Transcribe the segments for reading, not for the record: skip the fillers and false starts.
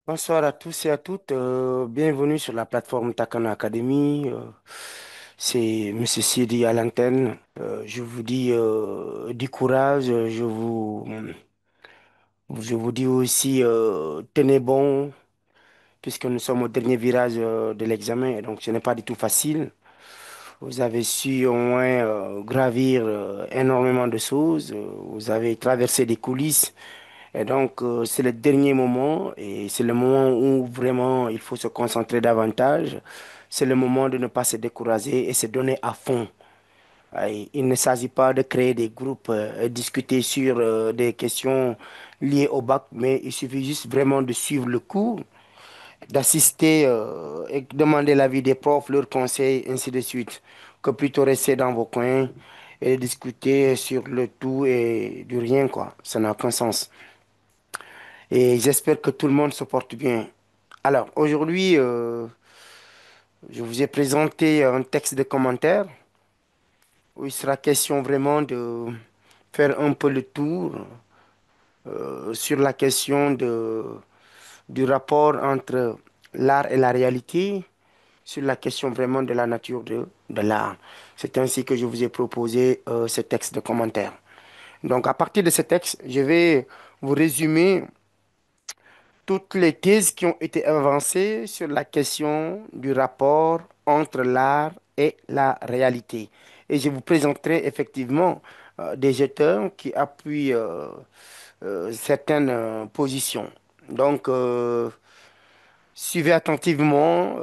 Bonsoir à tous et à toutes. Bienvenue sur la plateforme Takana Academy. C'est Monsieur Sidi à l'antenne. Je vous dis du courage. Je vous dis aussi tenez bon, puisque nous sommes au dernier virage de l'examen. Et donc, ce n'est pas du tout facile. Vous avez su au moins gravir énormément de choses. Vous avez traversé des coulisses. Et donc, c'est le dernier moment et c'est le moment où vraiment il faut se concentrer davantage. C'est le moment de ne pas se décourager et se donner à fond. Il ne s'agit pas de créer des groupes et discuter sur des questions liées au bac, mais il suffit juste vraiment de suivre le cours, d'assister et demander l'avis des profs, leurs conseils, ainsi de suite, que plutôt rester dans vos coins et discuter sur le tout et du rien, quoi. Ça n'a aucun sens. Et j'espère que tout le monde se porte bien. Alors, aujourd'hui, je vous ai présenté un texte de commentaire où il sera question vraiment de faire un peu le tour sur la question du rapport entre l'art et la réalité, sur la question vraiment de la nature de l'art. C'est ainsi que je vous ai proposé ce texte de commentaire. Donc, à partir de ce texte, je vais vous résumer toutes les thèses qui ont été avancées sur la question du rapport entre l'art et la réalité. Et je vous présenterai effectivement des auteurs qui appuient certaines positions. Donc, suivez attentivement,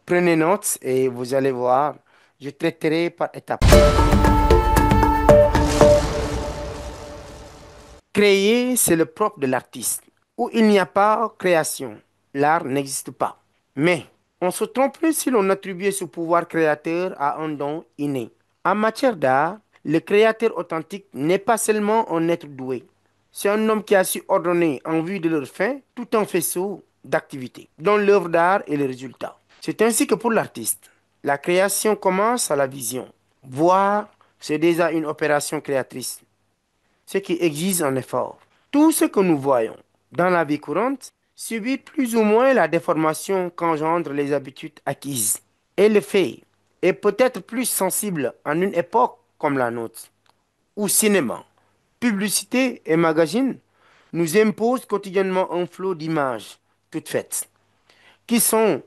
prenez note et vous allez voir, je traiterai par étapes. Créer, c'est le propre de l'artiste. Où il n'y a pas création, l'art n'existe pas. Mais on se tromperait si l'on attribuait ce pouvoir créateur à un don inné. En matière d'art, le créateur authentique n'est pas seulement un être doué. C'est un homme qui a su ordonner en vue de leur fin tout un faisceau d'activités, dont l'œuvre d'art est le résultat. C'est ainsi que pour l'artiste, la création commence à la vision. Voir, c'est déjà une opération créatrice, ce qui exige un effort. Tout ce que nous voyons dans la vie courante subit plus ou moins la déformation qu'engendrent les habitudes acquises. Et le fait est peut-être plus sensible en une époque comme la nôtre, où cinéma, publicité et magazines nous imposent quotidiennement un flot d'images toutes faites, qui sont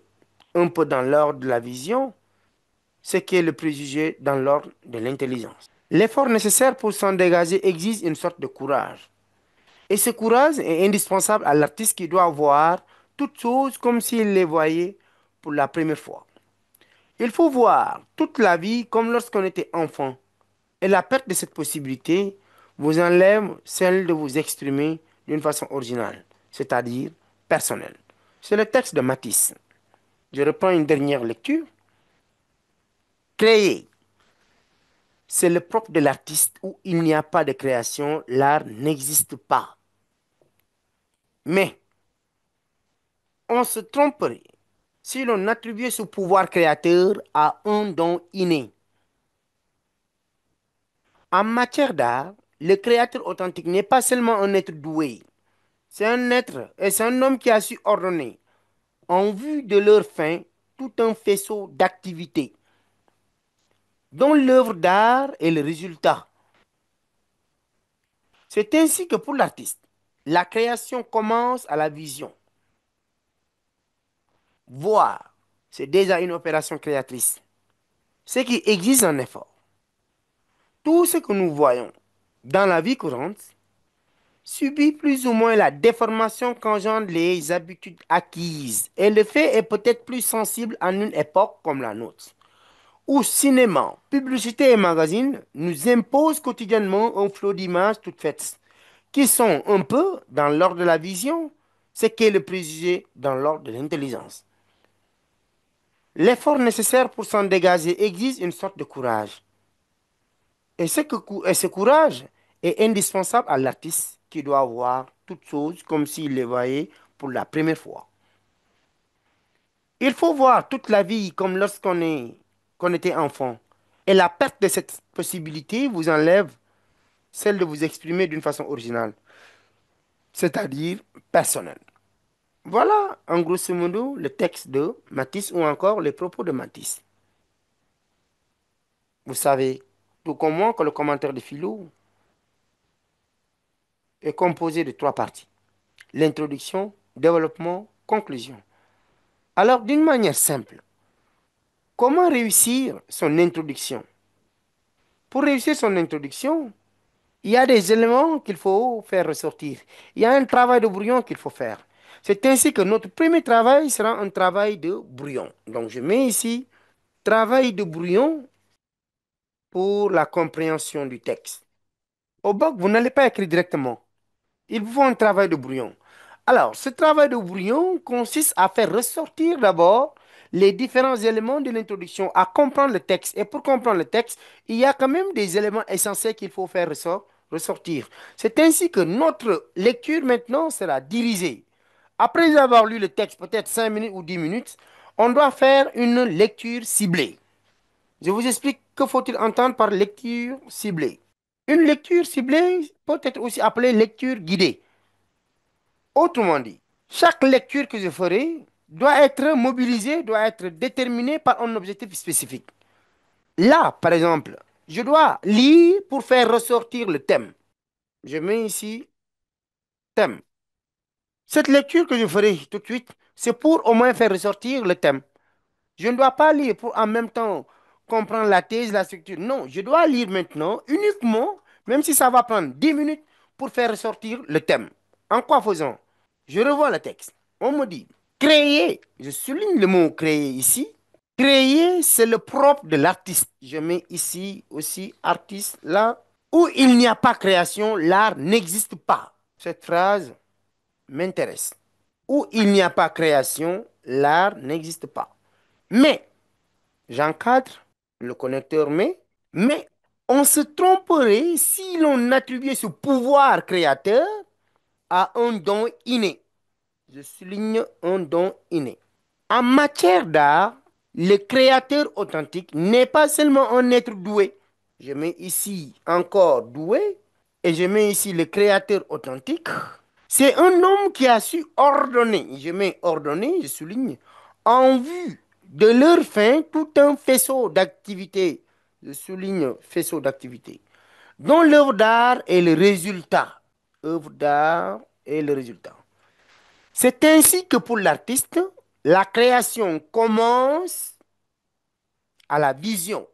un peu dans l'ordre de la vision, ce qui est le préjugé dans l'ordre de l'intelligence. L'effort nécessaire pour s'en dégager exige une sorte de courage. Et ce courage est indispensable à l'artiste qui doit voir toutes choses comme s'il les voyait pour la première fois. Il faut voir toute la vie comme lorsqu'on était enfant. Et la perte de cette possibilité vous enlève celle de vous exprimer d'une façon originale, c'est-à-dire personnelle. C'est le texte de Matisse. Je reprends une dernière lecture. Créer, c'est le propre de l'artiste où il n'y a pas de création, l'art n'existe pas. Mais on se tromperait si l'on attribuait ce pouvoir créateur à un don inné. En matière d'art, le créateur authentique n'est pas seulement un être doué, c'est un être et c'est un homme qui a su ordonner, en vue de leur fin, tout un faisceau d'activités, dont l'œuvre d'art est le résultat. C'est ainsi que pour l'artiste, la création commence à la vision. Voir, c'est déjà une opération créatrice, ce qui exige un effort. Tout ce que nous voyons dans la vie courante subit plus ou moins la déformation qu'engendrent les habitudes acquises. Et le fait est peut-être plus sensible en une époque comme la nôtre, où cinéma, publicité et magazines nous imposent quotidiennement un flot d'images toutes faites, qui sont un peu dans l'ordre de la vision, ce qui est le préjugé dans l'ordre de l'intelligence. L'effort nécessaire pour s'en dégager exige une sorte de courage. Et ce courage est indispensable à l'artiste qui doit voir toutes choses comme s'il les voyait pour la première fois. Il faut voir toute la vie comme qu'on était enfant. Et la perte de cette possibilité vous enlève celle de vous exprimer d'une façon originale, c'est-à-dire personnelle. Voilà, en grosso modo, le texte de Matisse ou encore les propos de Matisse. Vous savez, tout comme moi, que le commentaire de Philo est composé de trois parties. L'introduction, développement, conclusion. Alors, d'une manière simple, comment réussir son introduction? Pour réussir son introduction, il y a des éléments qu'il faut faire ressortir. Il y a un travail de brouillon qu'il faut faire. C'est ainsi que notre premier travail sera un travail de brouillon. Donc, je mets ici travail de brouillon pour la compréhension du texte. Au bac, vous n'allez pas écrire directement. Il vous faut un travail de brouillon. Alors, ce travail de brouillon consiste à faire ressortir d'abord les différents éléments de l'introduction, à comprendre le texte. Et pour comprendre le texte, il y a quand même des éléments essentiels qu'il faut faire ressortir. C'est ainsi que notre lecture maintenant sera dirigée. Après avoir lu le texte, peut-être 5 minutes ou 10 minutes, on doit faire une lecture ciblée. Je vous explique que faut-il entendre par lecture ciblée. Une lecture ciblée peut être aussi appelée lecture guidée. Autrement dit, chaque lecture que je ferai doit être mobilisée, doit être déterminée par un objectif spécifique. Là, par exemple, je dois lire pour faire ressortir le thème. Je mets ici thème. Cette lecture que je ferai tout de suite, c'est pour au moins faire ressortir le thème. Je ne dois pas lire pour en même temps comprendre la thèse, la structure. Non, je dois lire maintenant uniquement, même si ça va prendre 10 minutes, pour faire ressortir le thème. En quoi faisant? Je revois le texte. On me dit, créer, je souligne le mot créer ici. Créer, c'est le propre de l'artiste. Je mets ici aussi artiste là. Où il n'y a pas création, l'art n'existe pas. Cette phrase m'intéresse. Où il n'y a pas création, l'art n'existe pas. Mais, j'encadre le connecteur mais on se tromperait si l'on attribuait ce pouvoir créateur à un don inné. Je souligne un don inné. En matière d'art, le créateur authentique n'est pas seulement un être doué. Je mets ici encore doué et je mets ici le créateur authentique. C'est un homme qui a su ordonner, je mets ordonner, je souligne, en vue de leur fin, tout un faisceau d'activités, je souligne faisceau d'activités, dont l'œuvre d'art est le résultat. Œuvre d'art est le résultat. C'est ainsi que pour l'artiste, la création commence à la vision.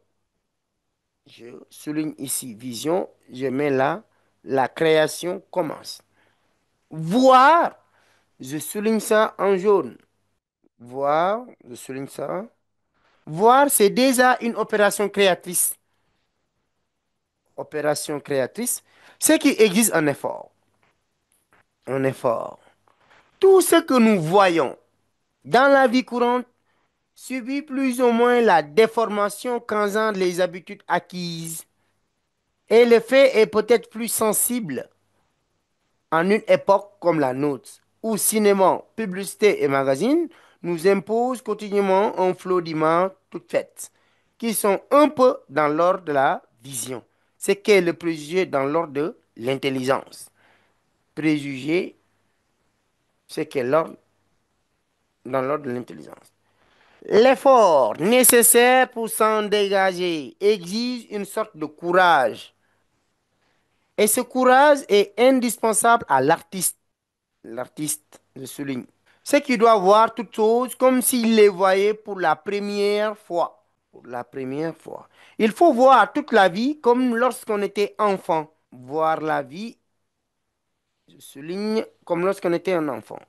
Je souligne ici vision, je mets là, la création commence. Voir, je souligne ça en jaune. Voir, je souligne ça. Voir, c'est déjà une opération créatrice. Opération créatrice, c'est qui existe un effort. Un effort. Tout ce que nous voyons dans la vie courante subit plus ou moins la déformation qu'engendrent les habitudes acquises. Et le fait est peut-être plus sensible en une époque comme la nôtre, où cinéma, publicité et magazines nous imposent quotidiennement un flot d'images toutes faites, qui sont un peu dans l'ordre de la vision. Ce qu'est le préjugé dans l'ordre de l'intelligence. Préjugé, c'est qu'est l'ordre dans l'ordre de l'intelligence. L'effort nécessaire pour s'en dégager exige une sorte de courage. Et ce courage est indispensable à l'artiste. L'artiste, je souligne. C'est qu'il doit voir toutes choses comme s'il les voyait pour la première fois. Pour la première fois. Il faut voir toute la vie comme lorsqu'on était enfant. Voir la vie, je souligne, comme lorsqu'on était un enfant.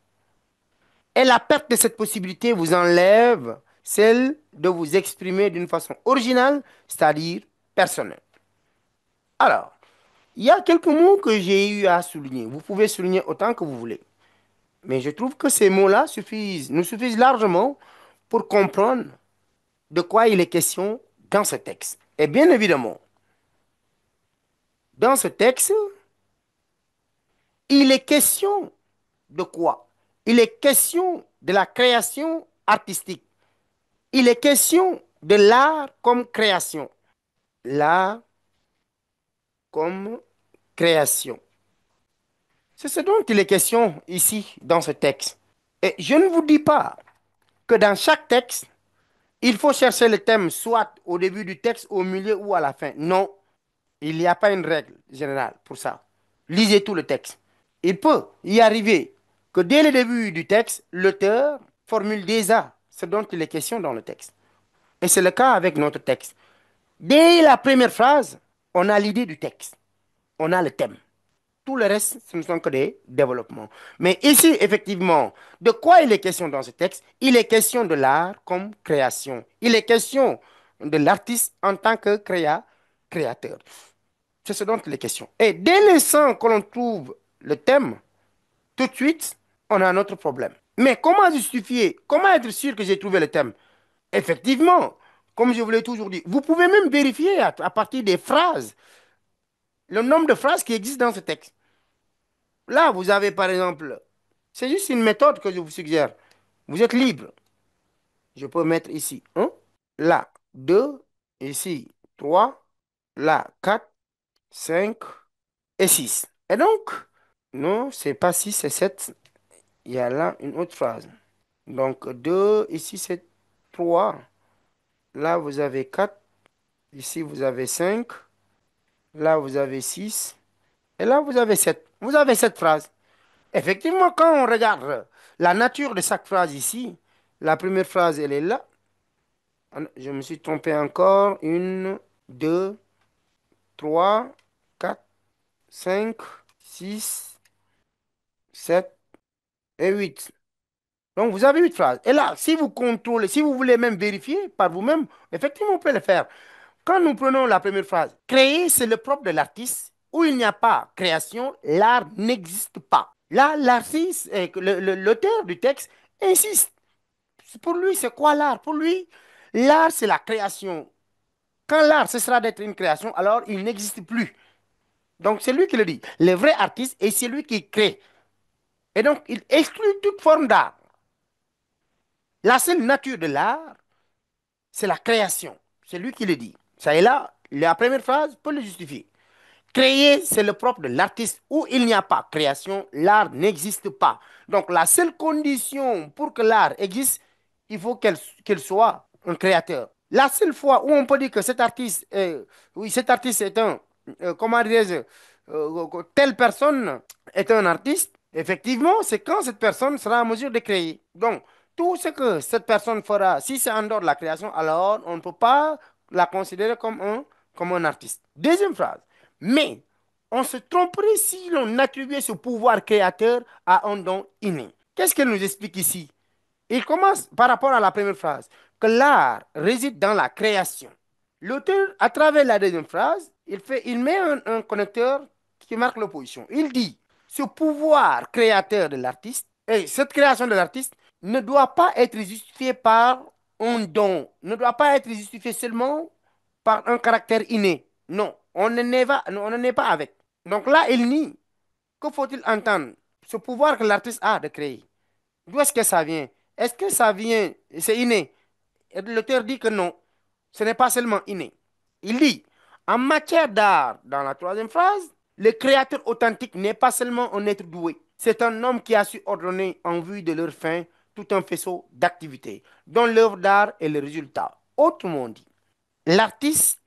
Et la perte de cette possibilité vous enlève celle de vous exprimer d'une façon originale, c'est-à-dire personnelle. Alors, il y a quelques mots que j'ai eu à souligner. Vous pouvez souligner autant que vous voulez. Mais je trouve que ces mots-là nous suffisent largement pour comprendre de quoi il est question dans ce texte. Et bien évidemment, dans ce texte, il est question de quoi? Il est question de la création artistique. Il est question de l'art comme création. L'art comme création. C'est ce dont il est question ici dans ce texte. Et je ne vous dis pas que dans chaque texte, il faut chercher le thème soit au début du texte, au milieu ou à la fin. Non, il n'y a pas une règle générale pour ça. Lisez tout le texte. Il peut y arriver que dès le début du texte, l'auteur formule déjà ce dont il est question dans le texte. Et c'est le cas avec notre texte. Dès la première phrase, on a l'idée du texte, on a le thème. Tout le reste, ce ne sont que des développements. Mais ici, effectivement, de quoi il est question dans ce texte? Il est question de l'art comme création. Il est question de l'artiste en tant que créateur. C'est ce dont il est question. Et dès l'instant que l'on trouve le thème, tout de suite, on a un autre problème. Mais comment justifier? Comment être sûr que j'ai trouvé le thème? Effectivement, comme je vous l'ai toujours dit, vous pouvez même vérifier à partir des phrases, le nombre de phrases qui existent dans ce texte. Là, vous avez par exemple, c'est juste une méthode que je vous suggère. Vous êtes libre. Je peux mettre ici un, là 2, ici 3, là 4, 5 et 6. Et donc, non, c'est pas 6, c'est 7. Il y a là une autre phrase. Donc 2, ici c'est 3. Là, vous avez 4. Ici, vous avez 5. Là, vous avez 6. Et là, vous avez 7. Vous avez cette phrase. Effectivement, quand on regarde la nature de chaque phrase ici, la première phrase, elle est là. Je me suis trompé encore. Une, deux, trois, quatre, cinq, six, sept et 8. Donc, vous avez 8 phrases. Et là, si vous contrôlez, si vous voulez même vérifier par vous-même, effectivement, on peut le faire. Quand nous prenons la première phrase, créer, c'est le propre de l'artiste. Où il n'y a pas création, l'art n'existe pas. Là, l'artiste, l'auteur du texte insiste. Pour lui, c'est quoi l'art? Pour lui, l'art, c'est la création. Quand l'art cessera d'être une création, alors il n'existe plus. Donc, c'est lui qui le dit. Le vrai artiste est celui qui crée. Et donc, il exclut toute forme d'art. La seule nature de l'art, c'est la création. C'est lui qui le dit. Ça est là, la première phrase peut le justifier. Créer, c'est le propre de l'artiste. Où il n'y a pas création, l'art n'existe pas. Donc, la seule condition pour que l'art existe, il faut qu'elle soit un créateur. La seule fois où on peut dire que cet artiste, oui, cet artiste est comment dirais-je, telle personne est un artiste, effectivement, c'est quand cette personne sera en mesure de créer. Donc, tout ce que cette personne fera, si c'est en dehors de la création, alors on ne peut pas la considérer comme un artiste. Deuxième phrase. Mais on se tromperait si l'on attribuait ce pouvoir créateur à un don inné. Qu'est-ce qu'elle nous explique ici? Il commence par rapport à la première phrase, que l'art réside dans la création. L'auteur, à travers la deuxième phrase, il met un connecteur qui marque l'opposition. Il dit, ce pouvoir créateur de l'artiste, et cette création de l'artiste ne doit pas être justifiée par un don, ne doit pas être justifiée seulement par un caractère inné. Non, on ne naît pas avec. Donc là, il nie. Que faut-il entendre? Ce pouvoir que l'artiste a de créer. D'où est-ce que ça vient? Est-ce que ça vient, c'est inné? Et l'auteur dit que non, ce n'est pas seulement inné. Il dit, en matière d'art, dans la troisième phrase, le créateur authentique n'est pas seulement un être doué, c'est un homme qui a su ordonner en vue de leur fin tout un faisceau d'activités, dont l'œuvre d'art est le résultat. Autrement dit, l'artiste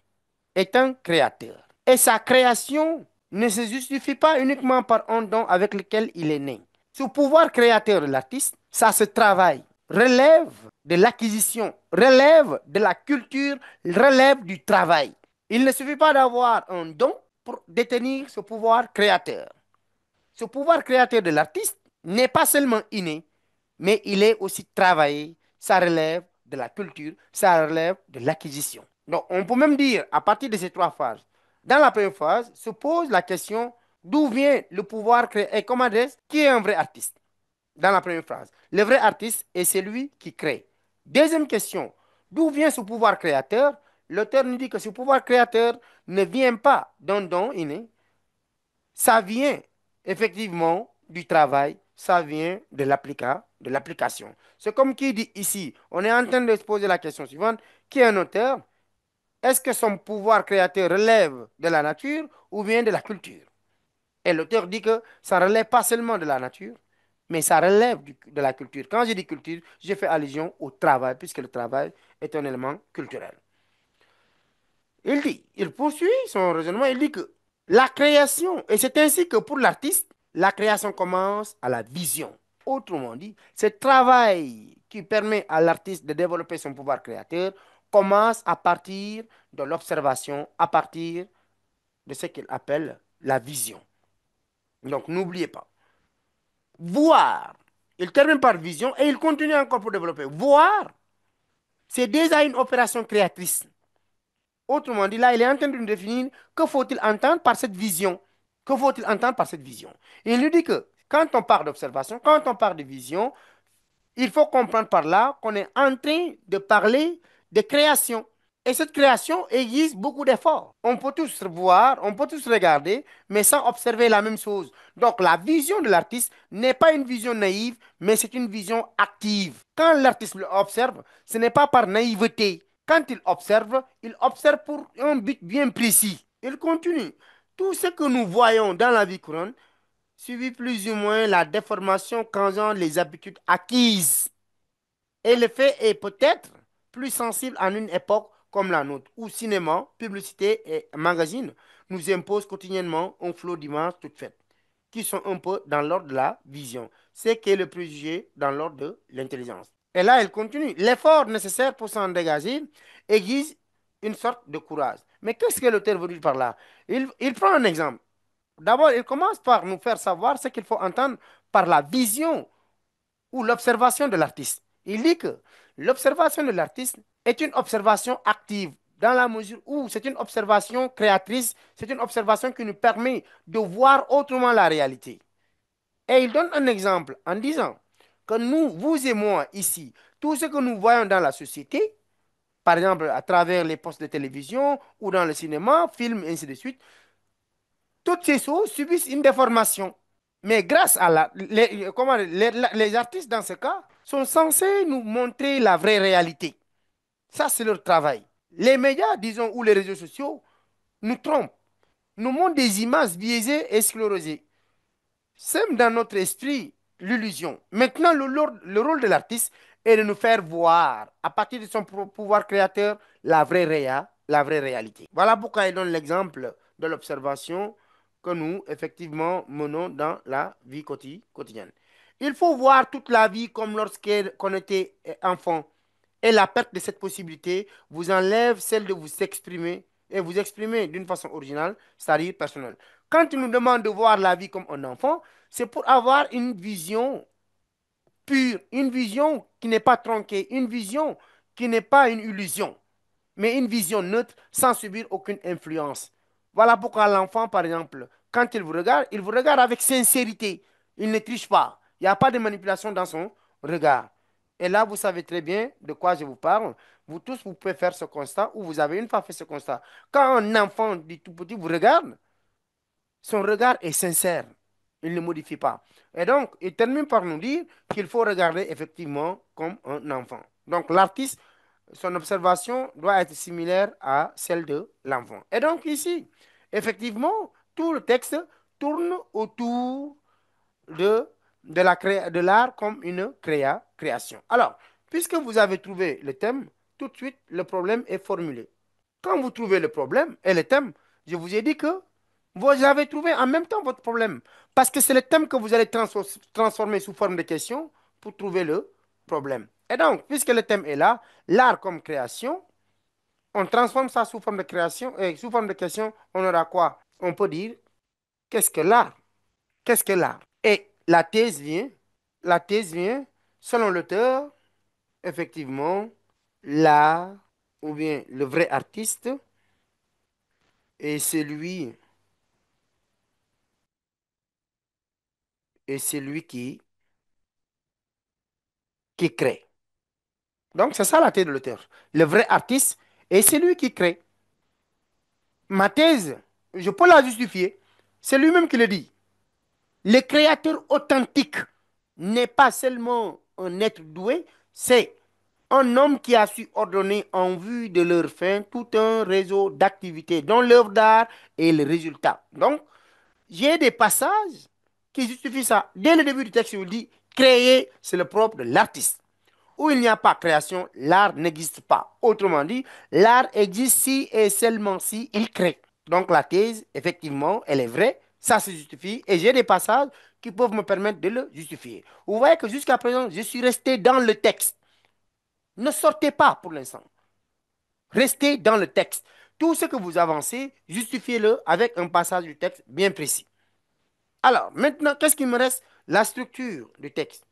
est un créateur. Et sa création ne se justifie pas uniquement par un don avec lequel il est né. Ce pouvoir créateur de l'artiste, ça se travaille, relève de l'acquisition, relève de la culture, relève du travail. Il ne suffit pas d'avoir un don pour détenir ce pouvoir créateur. Ce pouvoir créateur de l'artiste n'est pas seulement inné, mais il est aussi travaillé. Ça relève de la culture, ça relève de l'acquisition. Donc, on peut même dire, à partir de ces 3 phases, dans la première phase, se pose la question d'où vient le pouvoir créer et comment est-ce qui est un vrai artiste. Dans la première phrase, le vrai artiste est celui qui crée. Deuxième question, d'où vient ce pouvoir créateur? L'auteur nous dit que ce pouvoir créateur ne vient pas d'un don inné, ça vient effectivement du travail, ça vient de l'application. C'est comme qui dit ici, on est en train de se poser la question suivante, qui est un auteur? Est-ce que son pouvoir créateur relève de la nature ou vient de la culture? Et l'auteur dit que ça ne relève pas seulement de la nature, mais ça relève de la culture. Quand je dis culture, je fais allusion au travail, puisque le travail est un élément culturel. Il poursuit son raisonnement, il dit que la création, et c'est ainsi que pour l'artiste, la création commence à la vision. Autrement dit, ce travail qui permet à l'artiste de développer son pouvoir créateur commence à partir de l'observation, à partir de ce qu'il appelle la vision. Donc, n'oubliez pas. Voir. Il termine par vision et il continue encore pour développer. Voir, c'est déjà une opération créatrice. Autrement dit, là, il est en train de nous définir que faut-il entendre par cette vision. Que faut-il entendre par cette vision? Il nous dit que quand on parle d'observation, quand on parle de vision, il faut comprendre par là qu'on est en train de parler de création. Et cette création exige beaucoup d'efforts. On peut tous voir, on peut tous regarder, mais sans observer la même chose. Donc la vision de l'artiste n'est pas une vision naïve, mais c'est une vision active. Quand l'artiste observe, ce n'est pas par naïveté. Quand il observe pour un but bien précis. Il continue. Tout ce que nous voyons dans la vie courante suivit plus ou moins la déformation causant les habitudes acquises. Et l'effet est peut-être plus sensible en une époque comme la nôtre, où cinéma, publicité et magazines nous imposent quotidiennement un flot d'images toutes faites, qui sont un peu dans l'ordre de la vision, ce qui est le préjugé dans l'ordre de l'intelligence. Et là, elle continue. L'effort nécessaire pour s'en dégager exige une sorte de courage. Mais qu'est-ce que l'auteur veut dire par là? Il prend un exemple. D'abord, il commence par nous faire savoir ce qu'il faut entendre par la vision ou l'observation de l'artiste. Il dit que l'observation de l'artiste est une observation active dans la mesure où c'est une observation créatrice, c'est une observation qui nous permet de voir autrement la réalité. Et il donne un exemple en disant que nous, vous et moi ici, tout ce que nous voyons dans la société, par exemple à travers les postes de télévision ou dans le cinéma, film, ainsi de suite, toutes ces choses subissent une déformation. Mais grâce à les artistes, dans ce cas, sont censés nous montrer la vraie réalité. Ça, c'est leur travail. Les médias, disons, ou les réseaux sociaux, nous trompent, nous montrent des images biaisées et sclérosées, sème dans notre esprit l'illusion. Maintenant, le rôle de l'artiste est de nous faire voir, à partir de son pouvoir créateur, la vraie réalité. Voilà pourquoi il donne l'exemple de l'observation que nous, effectivement, menons dans la vie quotidienne. Il faut voir toute la vie comme lorsqu'on était enfant. Et la perte de cette possibilité vous enlève celle de vous exprimer et vous exprimer d'une façon originale, c'est-à-dire personnelle. Quand tu nous demandes de voir la vie comme un enfant, c'est pour avoir une vision pure, une vision qui n'est pas tronquée, une vision qui n'est pas une illusion, mais une vision neutre sans subir aucune influence. Voilà pourquoi l'enfant, par exemple, quand il vous regarde avec sincérité. Il ne triche pas. Il n'y a pas de manipulation dans son regard. Et là, vous savez très bien de quoi je vous parle. Vous tous, vous pouvez faire ce constat ou vous avez une fois fait ce constat. Quand un enfant du tout petit vous regarde, son regard est sincère. Il ne modifie pas. Et donc, il termine par nous dire qu'il faut regarder effectivement comme un enfant. Donc, l'artiste, son observation doit être similaire à celle de l'enfant. Et donc, ici, effectivement, tout le texte tourne autour de, de l'art comme une création. Alors, puisque vous avez trouvé le thème, tout de suite, le problème est formulé. Quand vous trouvez le problème et le thème, je vous ai dit que vous avez trouvé en même temps votre problème. Parce que c'est le thème que vous allez transformer sous forme de question pour trouver le problème. Et donc, puisque le thème est là, l'art comme création, on transforme ça sous forme de création et sous forme de question, on aura quoi? On peut dire, qu'est-ce que l'art? Qu'est-ce que l'art? Et la thèse vient, selon l'auteur, effectivement, l'art, ou bien le vrai artiste, est celui, est celui qui crée. Donc, c'est ça la thèse de l'auteur. Le vrai artiste est celui qui crée. Ma thèse, je peux la justifier. C'est lui-même qui le dit. Le créateur authentique n'est pas seulement un être doué, c'est un homme qui a su ordonner en vue de leur fin tout un réseau d'activités dont l'œuvre d'art est le résultat. Donc, j'ai des passages qui justifient ça. Dès le début du texte, il dit Créer, c'est le propre de l'artiste. Où il n'y a pas création, l'art n'existe pas. Autrement dit, l'art existe si et seulement si il crée. Donc la thèse, effectivement, elle est vraie, ça se justifie, et j'ai des passages qui peuvent me permettre de le justifier. Vous voyez que jusqu'à présent, je suis resté dans le texte. Ne sortez pas pour l'instant. Restez dans le texte. Tout ce que vous avancez, justifiez-le avec un passage du texte bien précis. Alors, maintenant, qu'est-ce qu'il me reste? La structure du texte.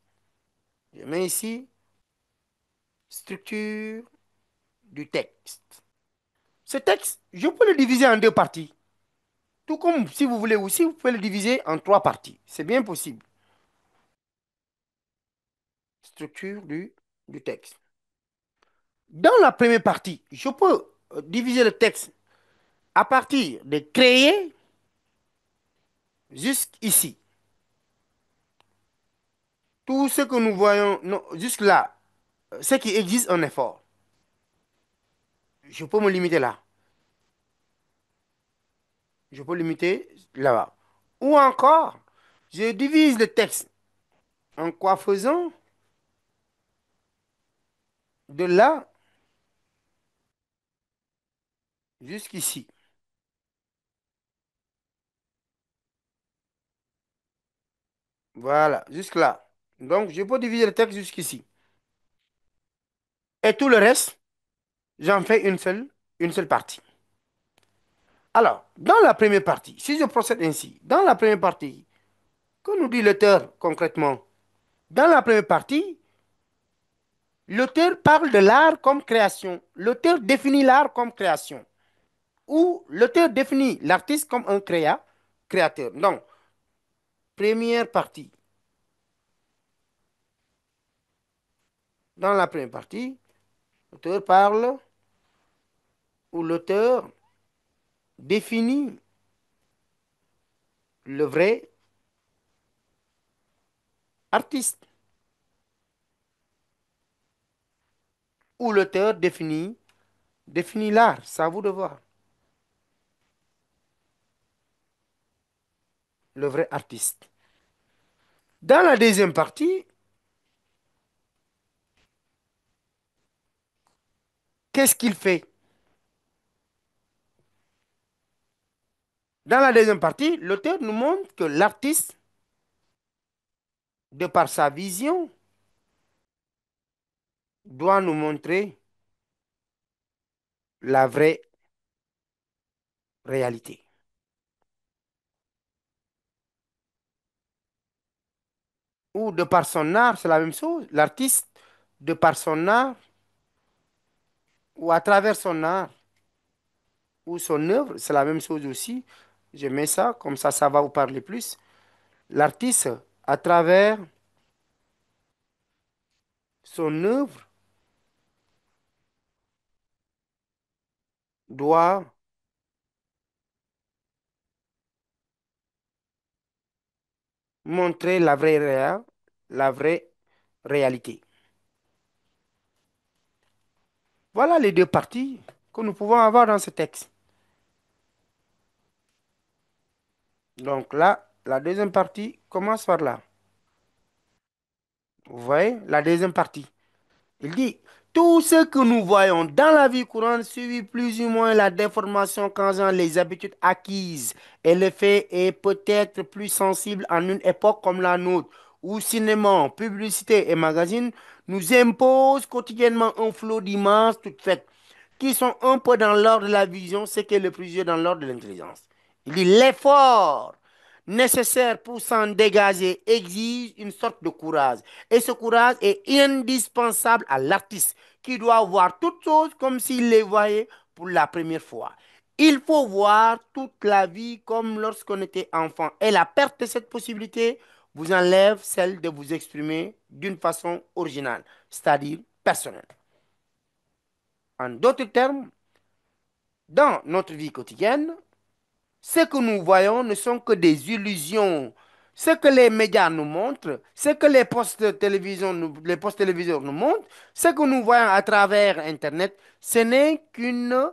Je mets ici structure du texte. Ce texte, je peux le diviser en deux parties. Tout comme si vous voulez aussi, vous pouvez le diviser en trois parties. C'est bien possible. Structure du texte. Dans la première partie, je peux diviser le texte à partir de créer jusqu'ici. Tout ce que nous voyons jusque-là, ce qui existe en effort, je peux me limiter là. Je peux limiter là-bas. Ou encore, je divise le texte en quoi faisant de là jusqu'ici. Voilà, jusque-là. Donc, je peux diviser le texte jusqu'ici. Et tout le reste, j'en fais une seule partie. Alors, dans la première partie, si je procède ainsi, dans la première partie, que nous dit l'auteur concrètement? Dans la première partie, l'auteur parle de l'art comme création. L'auteur définit l'art comme création. Ou l'auteur définit l'artiste comme un créateur. Donc, première partie. Dans la première partie, l'auteur parle ou l'auteur définit le vrai artiste. Ou l'auteur définit l'art. C'est à vous de voir. Le vrai artiste. Dans la deuxième partie, qu'est-ce qu'il fait? Dans la deuxième partie, l'auteur nous montre que l'artiste, de par sa vision, doit nous montrer la vraie réalité. Ou de par son art, c'est la même chose. L'artiste, de par son art, ou à travers son art, ou son œuvre, c'est la même chose aussi. Je mets ça, comme ça va vous parler plus. L'artiste, à travers son œuvre, doit montrer la vraie réalité. Voilà les deux parties que nous pouvons avoir dans ce texte. Donc là, la deuxième partie commence par là. Vous voyez, la deuxième partie. Il dit, tout ce que nous voyons dans la vie courante suit plus ou moins la déformation causant les habitudes acquises et l'effet est peut-être plus sensible en une époque comme la nôtre, où cinéma, publicité et magazines nous imposent quotidiennement un flot d'images toutes faites, qui sont un peu dans l'ordre de la vision, ce qui est le plus dans l'ordre de l'intelligence. Il dit, l'effort nécessaire pour s'en dégager exige une sorte de courage. Et ce courage est indispensable à l'artiste qui doit voir toutes choses comme s'il les voyait pour la première fois. Il faut voir toute la vie comme lorsqu'on était enfant. Et la perte de cette possibilité vous enlève celle de vous exprimer d'une façon originale, c'est-à-dire personnelle. En d'autres termes, dans notre vie quotidienne, ce que nous voyons ne sont que des illusions. Ce que les médias nous montrent, ce que les postes téléviseurs nous montrent, ce que nous voyons à travers Internet, ce n'est qu'une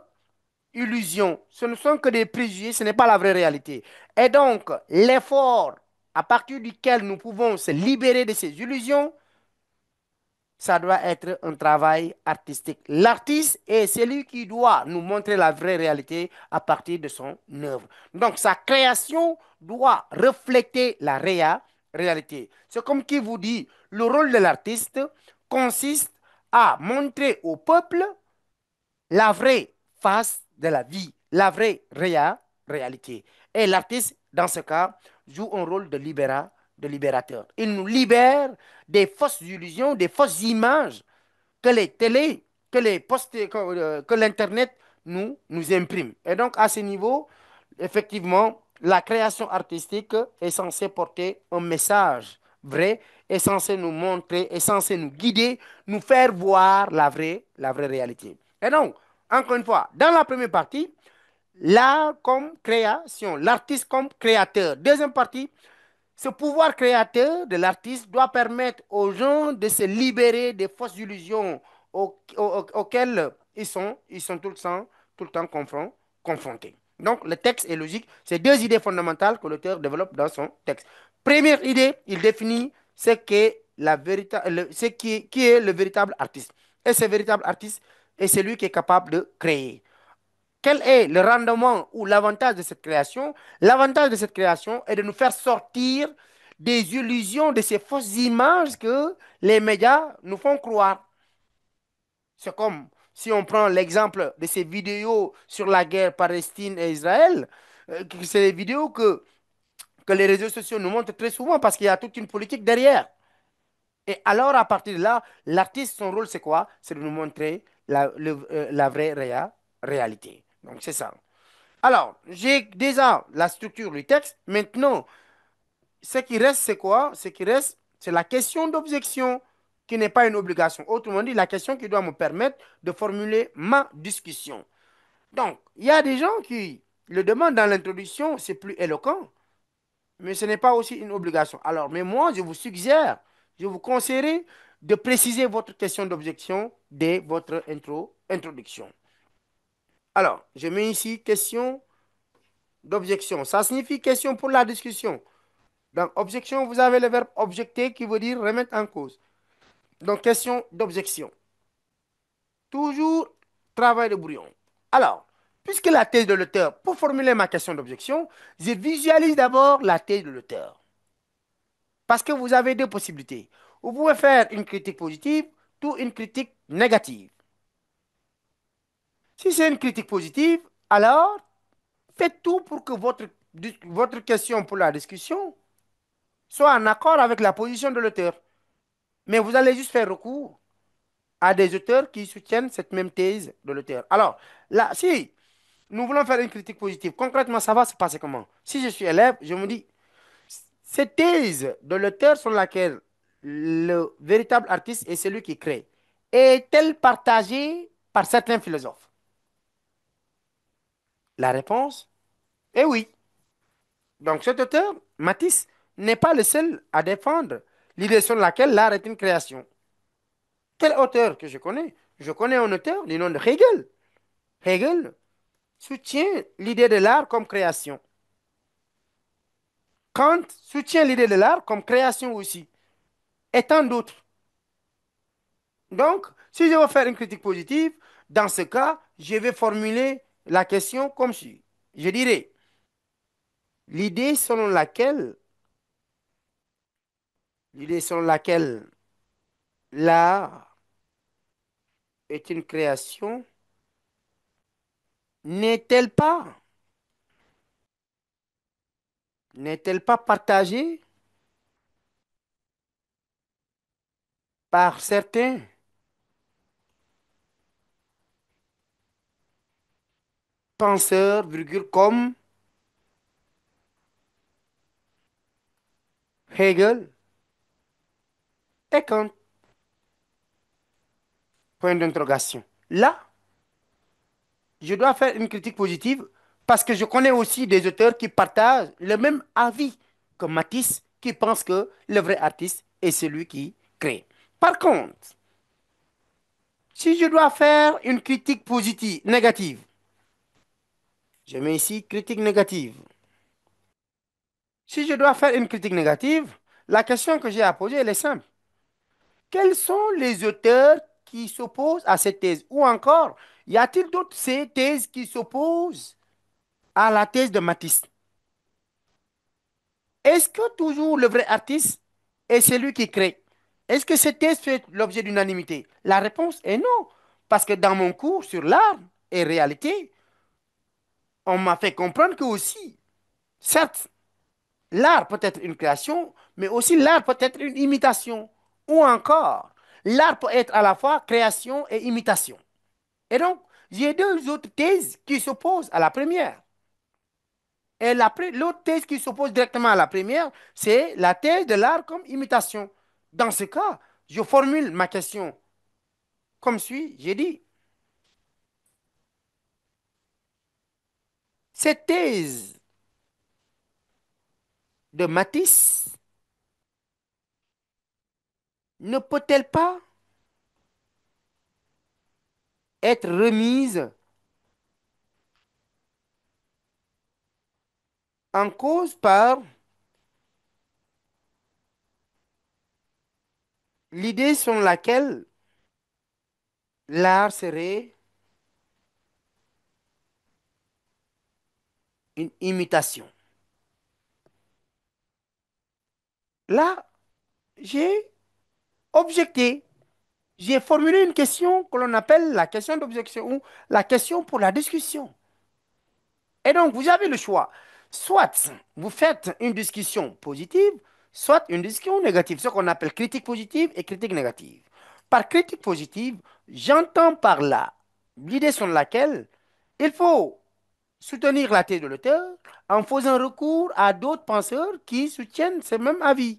illusion. Ce ne sont que des préjugés, ce n'est pas la vraie réalité. Et donc, l'effort à partir duquel nous pouvons se libérer de ces illusions, ça doit être un travail artistique. L'artiste est celui qui doit nous montrer la vraie réalité à partir de son œuvre. Donc, sa création doit refléter la réalité. C'est comme qui vous dit, le rôle de l'artiste consiste à montrer au peuple la vraie face de la vie, la vraie réalité. Et l'artiste, dans ce cas, joue un rôle de libérateur. Il nous libère des fausses illusions, des fausses images que les télés, que les postes, que l'Internet nous imprime. Et donc, à ce niveau, effectivement, la création artistique est censée porter un message vrai, est censée nous montrer, est censée nous guider, nous faire voir la vraie réalité. Et donc, encore une fois, dans la première partie, l'art comme création, l'artiste comme créateur. Deuxième partie, ce pouvoir créateur de l'artiste doit permettre aux gens de se libérer des fausses illusions auxquelles ils sont tout le temps confrontés. Donc, le texte est logique. C'est deux idées fondamentales que l'auteur développe dans son texte. Première idée, il définit ce qu'est qui est le véritable artiste. Et ce véritable artiste est celui qui est capable de créer. Quel est le rendement ou l'avantage de cette création? L'avantage de cette création est de nous faire sortir des illusions, de ces fausses images que les médias nous font croire. C'est comme si on prend l'exemple de ces vidéos sur la guerre Palestine et Israël. C'est des vidéos que les réseaux sociaux nous montrent très souvent parce qu'il y a toute une politique derrière. Et alors, à partir de là, l'artiste, son rôle, c'est quoi? C'est de nous montrer la vraie réalité. Donc, c'est ça. Alors, j'ai déjà la structure du texte. Maintenant, ce qui reste, c'est quoi? Ce qui reste, c'est la question d'objection qui n'est pas une obligation. Autrement dit, la question qui doit me permettre de formuler ma discussion. Donc, il y a des gens qui le demandent dans l'introduction, c'est plus éloquent, mais ce n'est pas aussi une obligation. Alors, mais moi, je vous suggère, je vous conseillerais de préciser votre question d'objection dès votre introduction. Alors, je mets ici question d'objection. Ça signifie question pour la discussion. Donc, objection, vous avez le verbe objecter qui veut dire remettre en cause. Donc, question d'objection. Toujours travail de brouillon. Alors, puisque la thèse de l'auteur, pour formuler ma question d'objection, je visualise d'abord la thèse de l'auteur. Parce que vous avez deux possibilités. Vous pouvez faire une critique positive ou une critique négative. Si c'est une critique positive, alors faites tout pour que votre question pour la discussion soit en accord avec la position de l'auteur. Mais vous allez juste faire recours à des auteurs qui soutiennent cette même thèse de l'auteur. Alors, là, si nous voulons faire une critique positive, concrètement, ça va se passer comment? Si je suis élève, je me dis, cette thèse de l'auteur sur laquelle le véritable artiste est celui qui crée, est-elle partagée par certains philosophes? La réponse est oui. Donc cet auteur, Matisse, n'est pas le seul à défendre l'idée sur laquelle l'art est une création. Quel auteur que je connais? Je connais un auteur du nom de Hegel. Hegel soutient l'idée de l'art comme création. Kant soutient l'idée de l'art comme création aussi, et tant d'autres. Donc, si je veux faire une critique positive, dans ce cas, je vais formuler la question comme suit. Je dirais, l'idée selon laquelle, l'idée selon laquelle l'art est une création, n'est-elle pas, n'est-elle pas partagée par certains penseurs, virgule, comme Hegel et Kant? Point d'interrogation. Là, je dois faire une critique positive parce que je connais aussi des auteurs qui partagent le même avis que Matisse, qui pense que le vrai artiste est celui qui crée. Par contre, si je dois faire une critique positive, négative, je mets ici critique négative. Si je dois faire une critique négative, la question que j'ai à poser, elle est simple. Quels sont les auteurs qui s'opposent à cette thèse? Ou encore, y a-t-il d'autres ces thèses qui s'opposent à la thèse de Matisse? Est-ce que toujours le vrai artiste est celui qui crée? Est-ce que cette thèse fait l'objet d'unanimité? La réponse est non. Parce que dans mon cours sur l'art et réalité, on m'a fait comprendre que aussi, certes, l'art peut être une création, mais aussi l'art peut être une imitation. Ou encore, l'art peut être à la fois création et imitation. Et donc, j'ai deux autres thèses qui s'opposent à la première. Et l'autre thèse qui s'oppose directement à la première, c'est la thèse de l'art comme imitation. Dans ce cas, je formule ma question comme suit. J'ai dit, cette thèse de Matisse ne peut-elle pas être remise en cause par l'idée selon laquelle l'art serait une imitation? Là, j'ai objecté. J'ai formulé une question que l'on appelle la question d'objection ou la question pour la discussion. Et donc, vous avez le choix. Soit vous faites une discussion positive, soit une discussion négative, ce qu'on appelle critique positive et critique négative. Par critique positive, j'entends par là l'idée sur laquelle il faut soutenir la thèse de l'auteur en faisant recours à d'autres penseurs qui soutiennent ce même avis.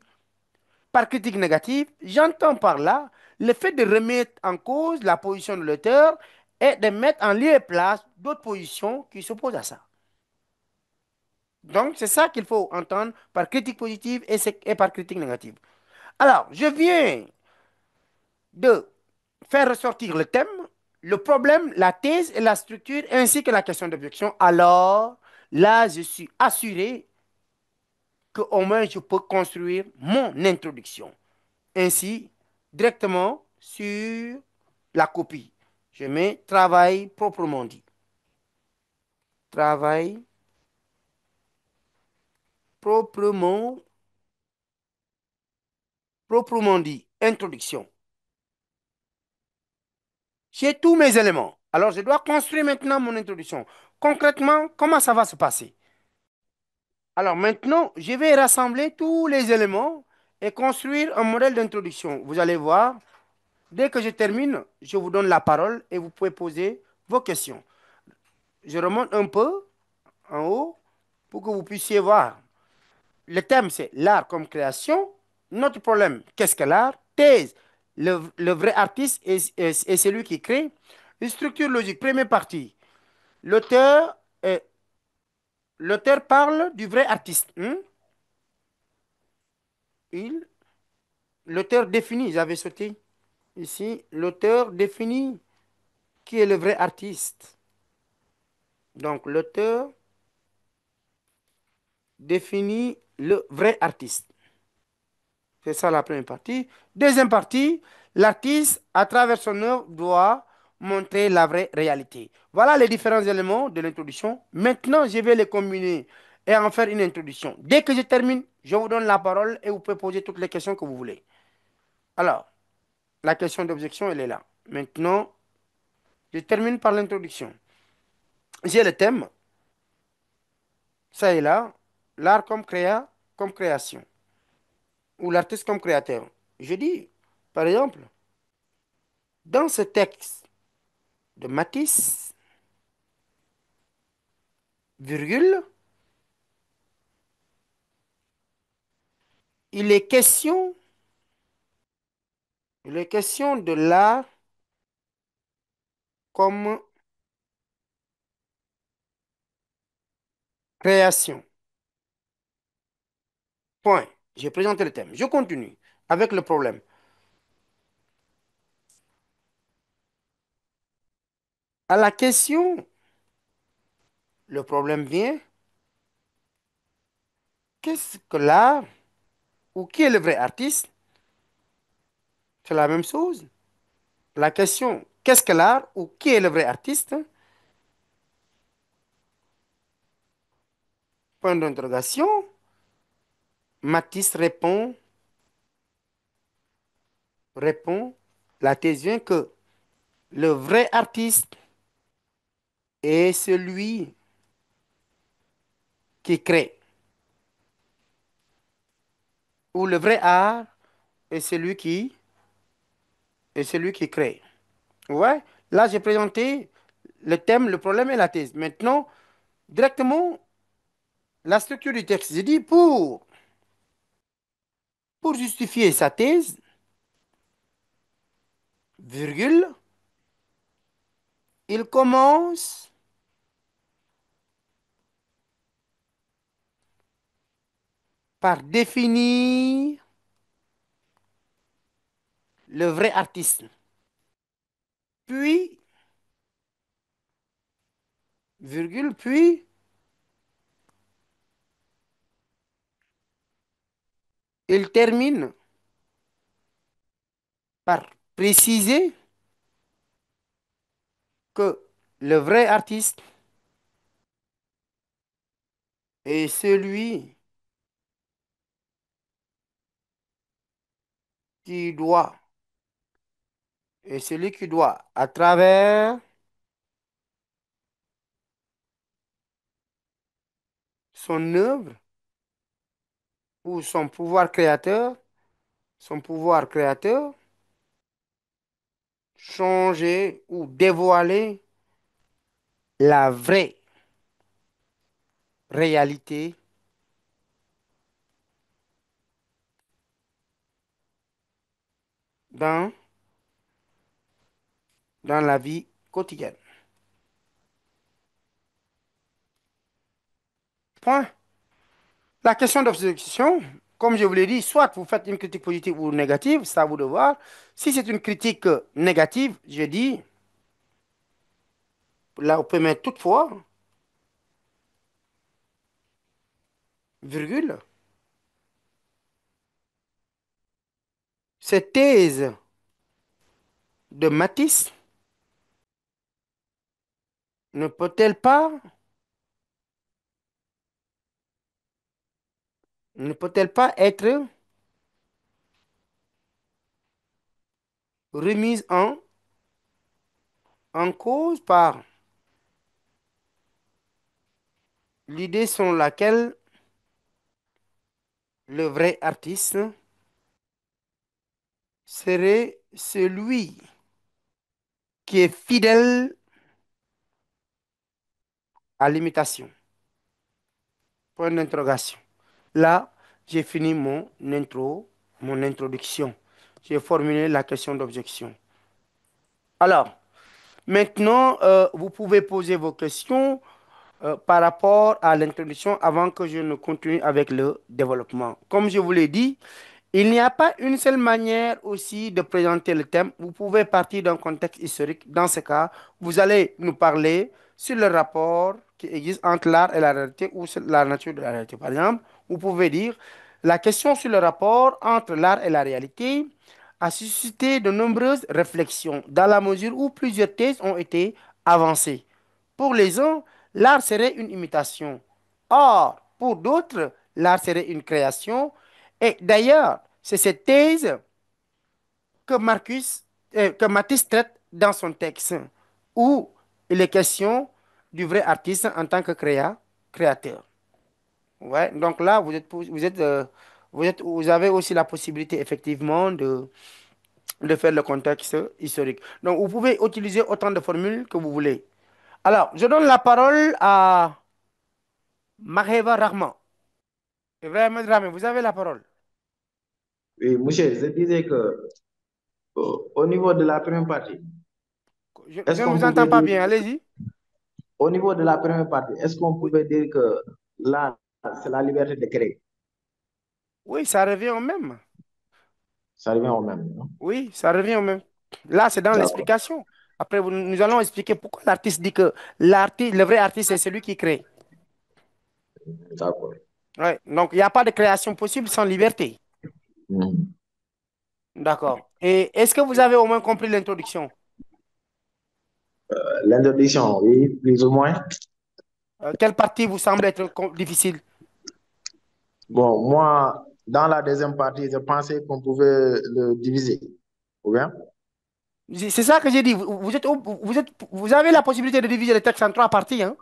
Par critique négative, j'entends par là le fait de remettre en cause la position de l'auteur et de mettre en lieu et place d'autres positions qui s'opposent à ça. Donc, c'est ça qu'il faut entendre par critique positive et par critique négative. Alors, je viens de faire ressortir le thème, le problème, la thèse et la structure, ainsi que la question d'objection. Alors, là, je suis assuré qu'au moins je peux construire mon introduction. Ainsi, directement sur la copie. Je mets travail proprement dit. Travail proprement, proprement dit. Introduction. J'ai tous mes éléments. Alors, je dois construire maintenant mon introduction. Concrètement, comment ça va se passer? Alors, maintenant, je vais rassembler tous les éléments et construire un modèle d'introduction. Vous allez voir, dès que je termine, je vous donne la parole et vous pouvez poser vos questions. Je remonte un peu en haut pour que vous puissiez voir. Le thème, c'est l'art comme création. Notre problème, qu'est-ce que l'art? Thèse, le vrai artiste est celui qui crée. Une structure logique, première partie. L'auteur euh, l'auteur parle du vrai artiste. Hein. Il, l'auteur définit, j'avais sauté ici, l'auteur définit qui est le vrai artiste. Donc l'auteur définit le vrai artiste. C'est ça la première partie. Deuxième partie, l'artiste, à travers son œuvre, doit montrer la vraie réalité. Voilà les différents éléments de l'introduction. Maintenant, je vais les combiner et en faire une introduction. Dès que je termine, je vous donne la parole et vous pouvez poser toutes les questions que vous voulez. Alors, la question d'objection, elle est là. Maintenant, je termine par l'introduction. J'ai le thème, ça est là, l'art comme comme création, ou l'artiste comme créateur. Je dis, par exemple, dans ce texte de Matisse, virgule, il est question, il est question de l'art comme création. Point. J'ai présenté le thème. Je continue avec le problème. À la question, le problème vient Qu'est-ce que l'art ou qui est le vrai artiste? C'est la même chose. La question, qu'est-ce que l'art ou qui est le vrai artiste? Point d'interrogation. Matisse répond, la thèse vient que le vrai artiste est celui qui crée, ou le vrai art est celui qui crée. Ouais, là j'ai présenté le thème, le problème et la thèse. Maintenant, directement, la structure du texte. J'ai dit pour justifier sa thèse, virgule, il commence par définir le vrai artiste. Puis, virgule, puis, il termine par préciser que le vrai artiste est qui doit, celui qui doit, à travers son œuvre ou son pouvoir créateur, changer ou dévoiler la vraie réalité dans, dans la vie quotidienne. Point. La question d'objection, comme je vous l'ai dit, soit vous faites une critique positive ou négative, c'est à vous de voir. Si c'est une critique négative, je dis, là, on peut mettre toutefois, virgule, cette thèse de Matisse ne peut-elle pas, ne peut-elle pas être remise en cause par l'idée selon laquelle le vrai artiste serait celui qui est fidèle à l'imitation. Point d'interrogation. Là, j'ai fini mon introduction. J'ai formulé la question d'objection. Alors, maintenant, vous pouvez poser vos questions par rapport à l'introduction avant que je ne continue avec le développement. Comme je vous l'ai dit, il n'y a pas une seule manière aussi de présenter le thème. Vous pouvez partir d'un contexte historique. Dans ce cas, vous allez nous parler sur le rapport qui existe entre l'art et la réalité ou sur la nature de la réalité. Par exemple, vous pouvez dire la question sur le rapport entre l'art et la réalité a suscité de nombreuses réflexions dans la mesure où plusieurs thèses ont été avancées. Pour les uns, l'art serait une imitation. Or, pour d'autres, l'art serait une création. Et d'ailleurs, c'est cette thèse que Matisse traite dans son texte, où il est question du vrai artiste en tant que créateur. Ouais, donc là, vous avez aussi la possibilité, effectivement, de faire le contexte historique. Donc, vous pouvez utiliser autant de formules que vous voulez. Alors, je donne la parole à Maheva Rahman. Ibrahim Dramé, vous avez la parole. Oui, monsieur, je disais que au niveau de la première partie, Je est-ce ne qu'on vous pouvait entends pas dire, bien, allez-y. au niveau de la première partie, est-ce qu'on Oui, pouvait dire que là, c'est la liberté de créer? oui, ça revient au même. Ça revient au même, non? Oui, ça revient au même. Là, c'est dans D'accord, l'explication. Après, nous allons expliquer pourquoi l'artiste dit que le vrai artiste, c'est celui qui crée. d'accord. Ouais. Donc, il n'y a pas de création possible sans liberté. Mhm. D'accord. Et est-ce que vous avez au moins compris l'introduction? L'introduction, oui, plus ou moins. Quelle partie vous semble être difficile? Bon, moi, dans la deuxième partie, je pensais qu'on pouvait le diviser. Ou bien? C'est ça que j'ai dit. Vous avez la possibilité de diviser le texte en trois parties, hein.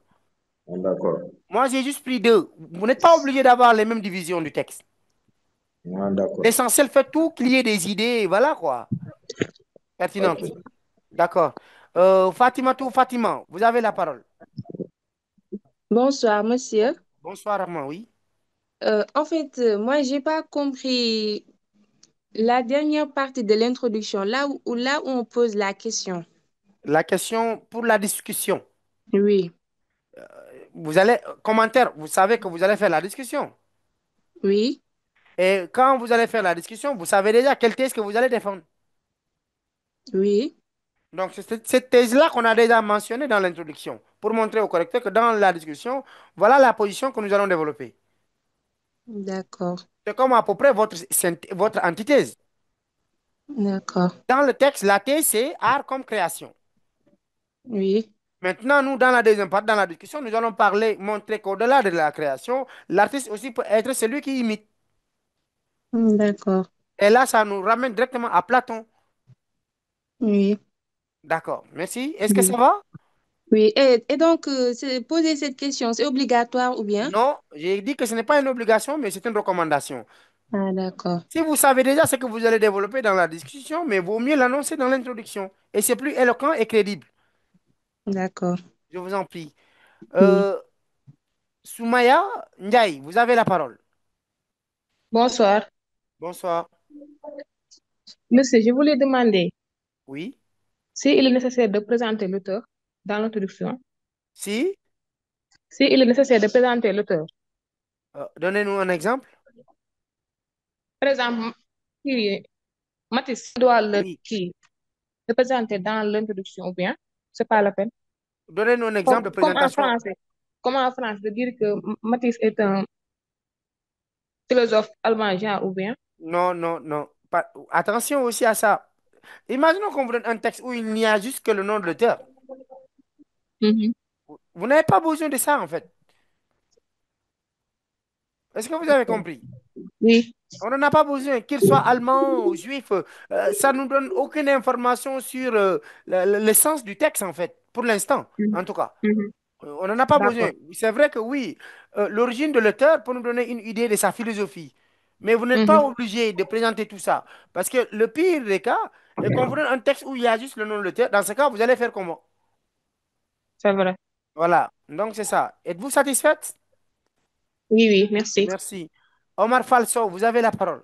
Ah, d'accord. Moi, j'ai juste pris deux. Vous n'êtes pas obligé d'avoir les mêmes divisions du texte. Ah, d'accord. L'essentiel, fait tout qu'il y ait des idées, voilà quoi, pertinentes. Ok. D'accord. Fatima tout Fatima, vous avez la parole. Bonsoir, monsieur. Bonsoir, Armand, oui. Moi, j'ai pas compris la dernière partie de l'introduction, là où on pose la question. La question pour la discussion. Oui, Vous allez, commentaire, vous savez que vous allez faire la discussion. oui, Et quand vous allez faire la discussion, vous savez déjà quelle thèse que vous allez défendre. oui, Donc, c'est cette thèse-là qu'on a déjà mentionnée dans l'introduction, pour montrer au correcteur que dans la discussion, voilà la position que nous allons développer. d'accord, C'est comme à peu près votre antithèse. d'accord, Dans le texte, la thèse, c'est art comme création. oui, Maintenant, nous, dans la deuxième partie, dans la discussion, nous allons parler, montrer qu'au-delà de la création, l'artiste aussi peut être celui qui imite. d'accord, Et là, ça nous ramène directement à Platon. oui, D'accord, merci. Est-ce que oui. ça va? Oui, et donc, poser cette question, c'est obligatoire ou bien? Non, j'ai dit que ce n'est pas une obligation, mais c'est une recommandation. Ah, d'accord, Si vous savez déjà ce que vous allez développer dans la discussion, mais vaut mieux l'annoncer dans l'introduction. Et c'est plus éloquent et crédible. d'accord, Je vous en prie. oui. Euh, Soumaya Ndiaye, vous avez la parole. Bonsoir. Bonsoir. Monsieur, je voulais demander Oui. s'il est nécessaire de présenter l'auteur dans l'introduction. Si, S'il est nécessaire de présenter l'auteur. donnez-nous un exemple. Par exemple, qui Matisse doit Oui. le présenter dans l'introduction ou bien, c'est pas la peine. Donnez-nous un Comme, exemple de comme en présentation. français. Comme en France, de dire que Matisse est un philosophe allemand, genre, ou bien. Non, non, non. Attention aussi à ça. Imaginons qu'on vous donne un texte où il n'y a juste que le nom de l'auteur. Mhm. Vous n'avez pas besoin de ça, en fait. Est-ce que vous avez compris? Oui. On n'en a pas besoin, qu'il soit allemand ou juif. Ça ne nous donne aucune information sur l'essence du texte, en fait, pour l'instant, Mhm. en tout cas. Mhm. On n'en a pas besoin. D'accord. C'est vrai que oui, l'origine de l'auteur peut nous donner une idée de sa philosophie. Mais vous n'êtes pas Mhm. obligé de présenter tout ça. Parce que le pire des cas est qu'on vous donne un texte où il y a juste le nom de l'auteur. Dans ce cas, vous allez faire comment? C'est vrai. Voilà. Donc, c'est ça. Êtes-vous satisfaite? Oui, oui, merci. Merci. Omar Falso, vous avez la parole.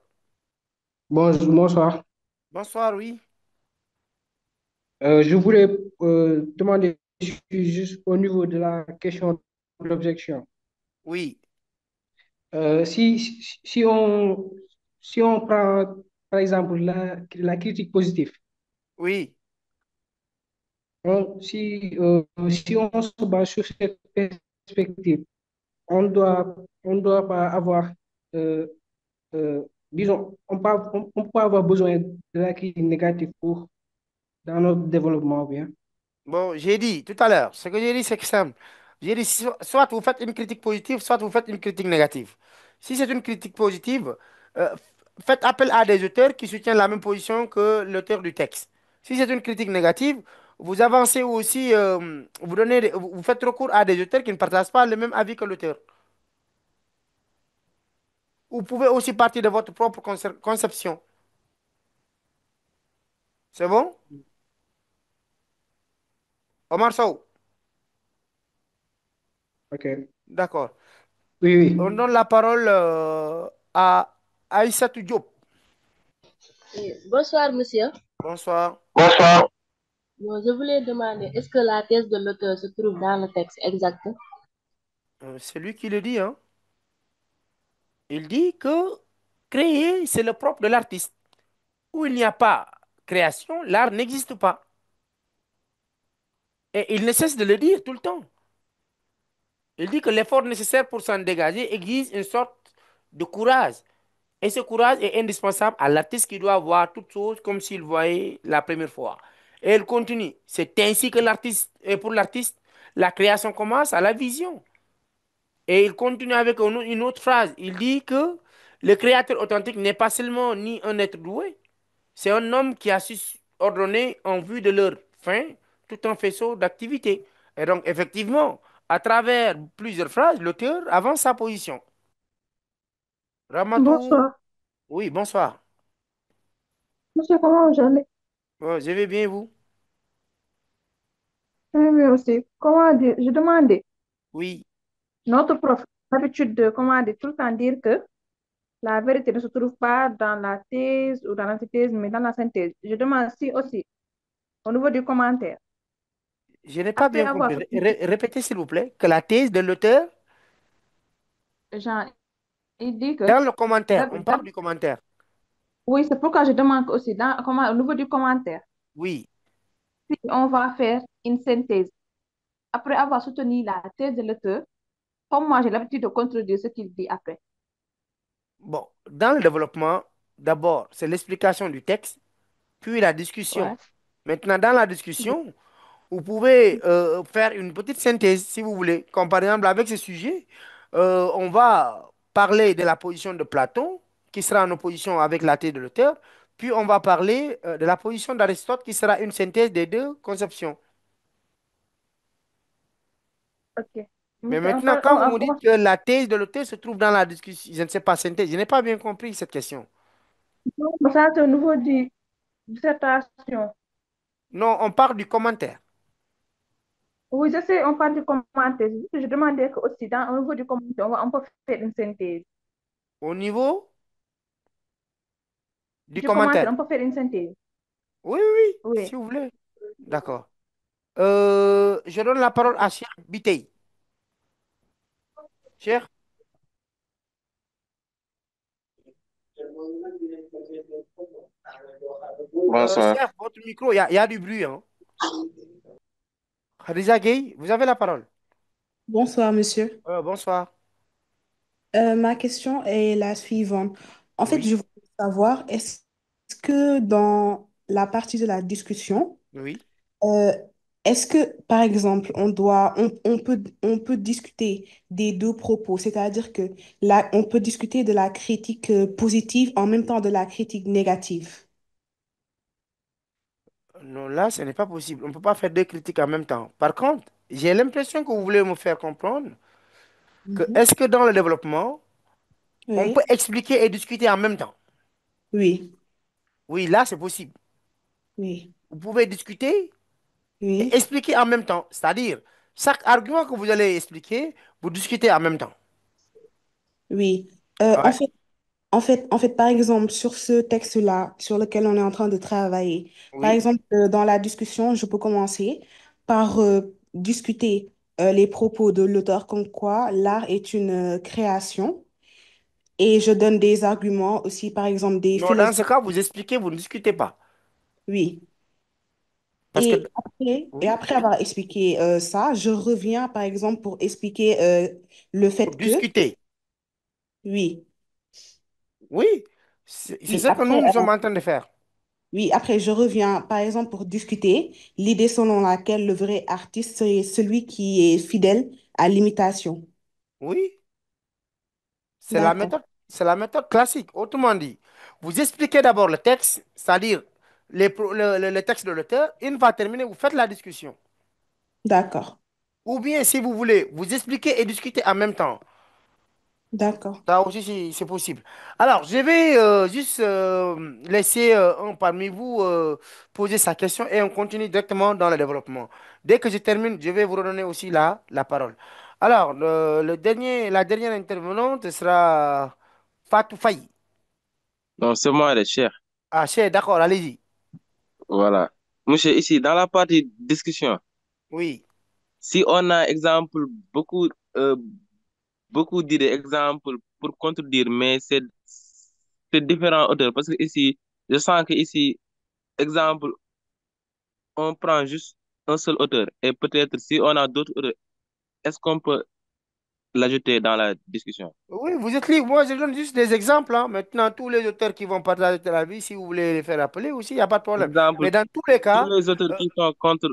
Bonsoir. Bonsoir, oui. Je voulais demander juste au niveau de la question de l'objection. Oui, Si on prend, par exemple, la critique positive, oui. si on se base sur cette perspective, on doit pas avoir, euh, disons, on peut avoir besoin de la critique négative pour, dans notre développement, bien. Bon, j'ai dit tout à l'heure, ce que j'ai dit, c'est que simple. J'ai dit, soit vous faites une critique positive, soit vous faites une critique négative. Si c'est une critique positive, faites appel à des auteurs qui soutiennent la même position que l'auteur du texte. Si c'est une critique négative, vous avancez aussi, vous faites recours à des auteurs qui ne partagent pas le même avis que l'auteur. Vous pouvez aussi partir de votre propre conception. C'est bon? Omar Sow, OK. d'accord. Oui, On oui. donne la parole à Aïssatou Diop. Bonsoir, monsieur. Bonsoir. Bonsoir. Bon, je voulais demander, est-ce que la thèse de l'auteur se trouve dans le texte exact? C'est lui qui le dit, hein. Il dit que créer, c'est le propre de l'artiste. Où il n'y a pas création, l'art n'existe pas. Et il ne cesse de le dire tout le temps. Il dit que l'effort nécessaire pour s'en dégager exige une sorte de courage. Et ce courage est indispensable à l'artiste qui doit voir toute chose comme s'il voyait la première fois. Et il continue. C'est ainsi que l'artiste, et pour l'artiste, la création commence à la vision. Et il continue avec une autre phrase. Il dit que le créateur authentique n'est pas seulement ni un être doué, c'est un homme qui a su ordonner en vue de leur fin tout un faisceau d'activités. Et donc, effectivement, à travers plusieurs phrases, l'auteur avance sa position. Ramatou, Bonsoir. oui, bonsoir. Monsieur, comment vous allez? Je vais bien, vous? Très bien aussi. Comment dire? Je demandais, Oui, notre prof a l'habitude de, comment dire, tout le temps dire que la vérité ne se trouve pas dans la thèse ou dans l'antithèse, mais dans la synthèse. Je demande si aussi, au niveau du commentaire, je n'ai pas après bien avoir compris. soutenu, Répétez, s'il vous plaît, que la thèse de l'auteur, Jean, il dit que, dans le commentaire, d'ab- on d'ab- parle du commentaire. oui, c'est pourquoi je demande aussi, au niveau du commentaire, Oui, si on va faire une synthèse, après avoir soutenu la thèse de l'auteur, comme moi, j'ai l'habitude de contredire ce qu'il dit après. bon, dans le développement, d'abord, c'est l'explication du texte, puis la discussion. Ouais. Maintenant, dans la discussion, vous pouvez faire une petite synthèse, si vous voulez. Comme par exemple, avec ce sujet, on va parler de la position de Platon, qui sera en opposition avec la thèse de l'auteur, puis on va parler de la position d'Aristote, qui sera une synthèse des deux conceptions. Ok. Mais Monsieur, maintenant, quand vous me dites que la thèse de l'auteur se trouve dans la discussion, je ne sais pas, synthèse, je n'ai pas bien compris cette question. ça, c'est au niveau du dissertation. Non, on parle du commentaire. Oui, je sais, on parle du commentaire. Je demandais que aussi, au niveau du commentaire, on peut faire une synthèse. Au niveau du Du commentaire, commentaire. on peut faire une synthèse. Oui, oui, oui, Oui. si vous voulez. D'accord. Je donne la parole à Cheikh Bitey. Cheikh, Bonsoir. Cheikh, votre micro, il y a du bruit, hein. Khadija Gueye, vous avez la parole. Bonsoir, monsieur. Bonsoir. Ma question est la suivante. En fait, Oui, je voulais savoir, est-ce que dans la partie de la discussion, oui. euh, est-ce que, par exemple, on peut discuter des deux propos, c'est-à-dire que là, on peut discuter de la critique positive en même temps de la critique négative? Non, là, ce n'est pas possible. On ne peut pas faire deux critiques en même temps. Par contre, j'ai l'impression que vous voulez me faire comprendre que Mhm. est-ce que dans le développement, on peut Oui, expliquer et discuter en même temps? oui, Oui, là, c'est possible. oui, Vous pouvez discuter et oui, expliquer en même temps. C'est-à-dire, chaque argument que vous allez expliquer, vous discutez en même temps. oui. Ouais. En fait, par exemple, sur ce texte-là, sur lequel on est en train de travailler, par Oui. exemple, dans la discussion, je peux commencer par discuter les propos de l'auteur comme quoi l'art est une création et je donne des arguments aussi, par exemple, des Non, dans philosophes. ce cas, vous expliquez, vous ne discutez pas. Oui. Parce que, Et oui, après avoir expliqué ça, je reviens, par exemple, pour expliquer le pour fait que, discuter. oui, Oui, c'est oui, ce que après, nous sommes en train de faire. oui, après, je reviens, par exemple, pour discuter l'idée selon laquelle le vrai artiste serait celui qui est fidèle à l'imitation. Oui, D'accord, c'est la méthode classique. Autrement dit, vous expliquez d'abord le texte, c'est-à-dire le texte de l'auteur. Une fois terminé, vous faites la discussion. d'accord, Ou bien, si vous voulez, vous expliquez et discuter en même temps. d'accord, Ça aussi, c'est possible. Alors, je vais juste laisser un parmi vous poser sa question et on continue directement dans le développement. Dès que je termine, je vais vous redonner aussi la parole. Alors, la dernière intervenante sera Fatou Faye. Donc, c'est moi, le cher. Ah, cher, d'accord, allez-y. Voilà. Monsieur, ici, dans la partie discussion, Oui. si on a exemple, beaucoup, euh, beaucoup d'idées, exemples pour contredire, mais c'est différents auteurs. Parce que ici, je sens que ici, exemple, on prend juste un seul auteur. Et peut-être si on a d'autres auteurs, est-ce qu'on peut l'ajouter dans la discussion. Oui, vous êtes libre. Moi, je donne juste des exemples, hein. Maintenant, tous les auteurs qui vont partager de la vie, si vous voulez les faire appeler aussi, il n'y a pas de problème. Exemple, Mais dans tous les tous cas, les auteurs euh, qui sont contre,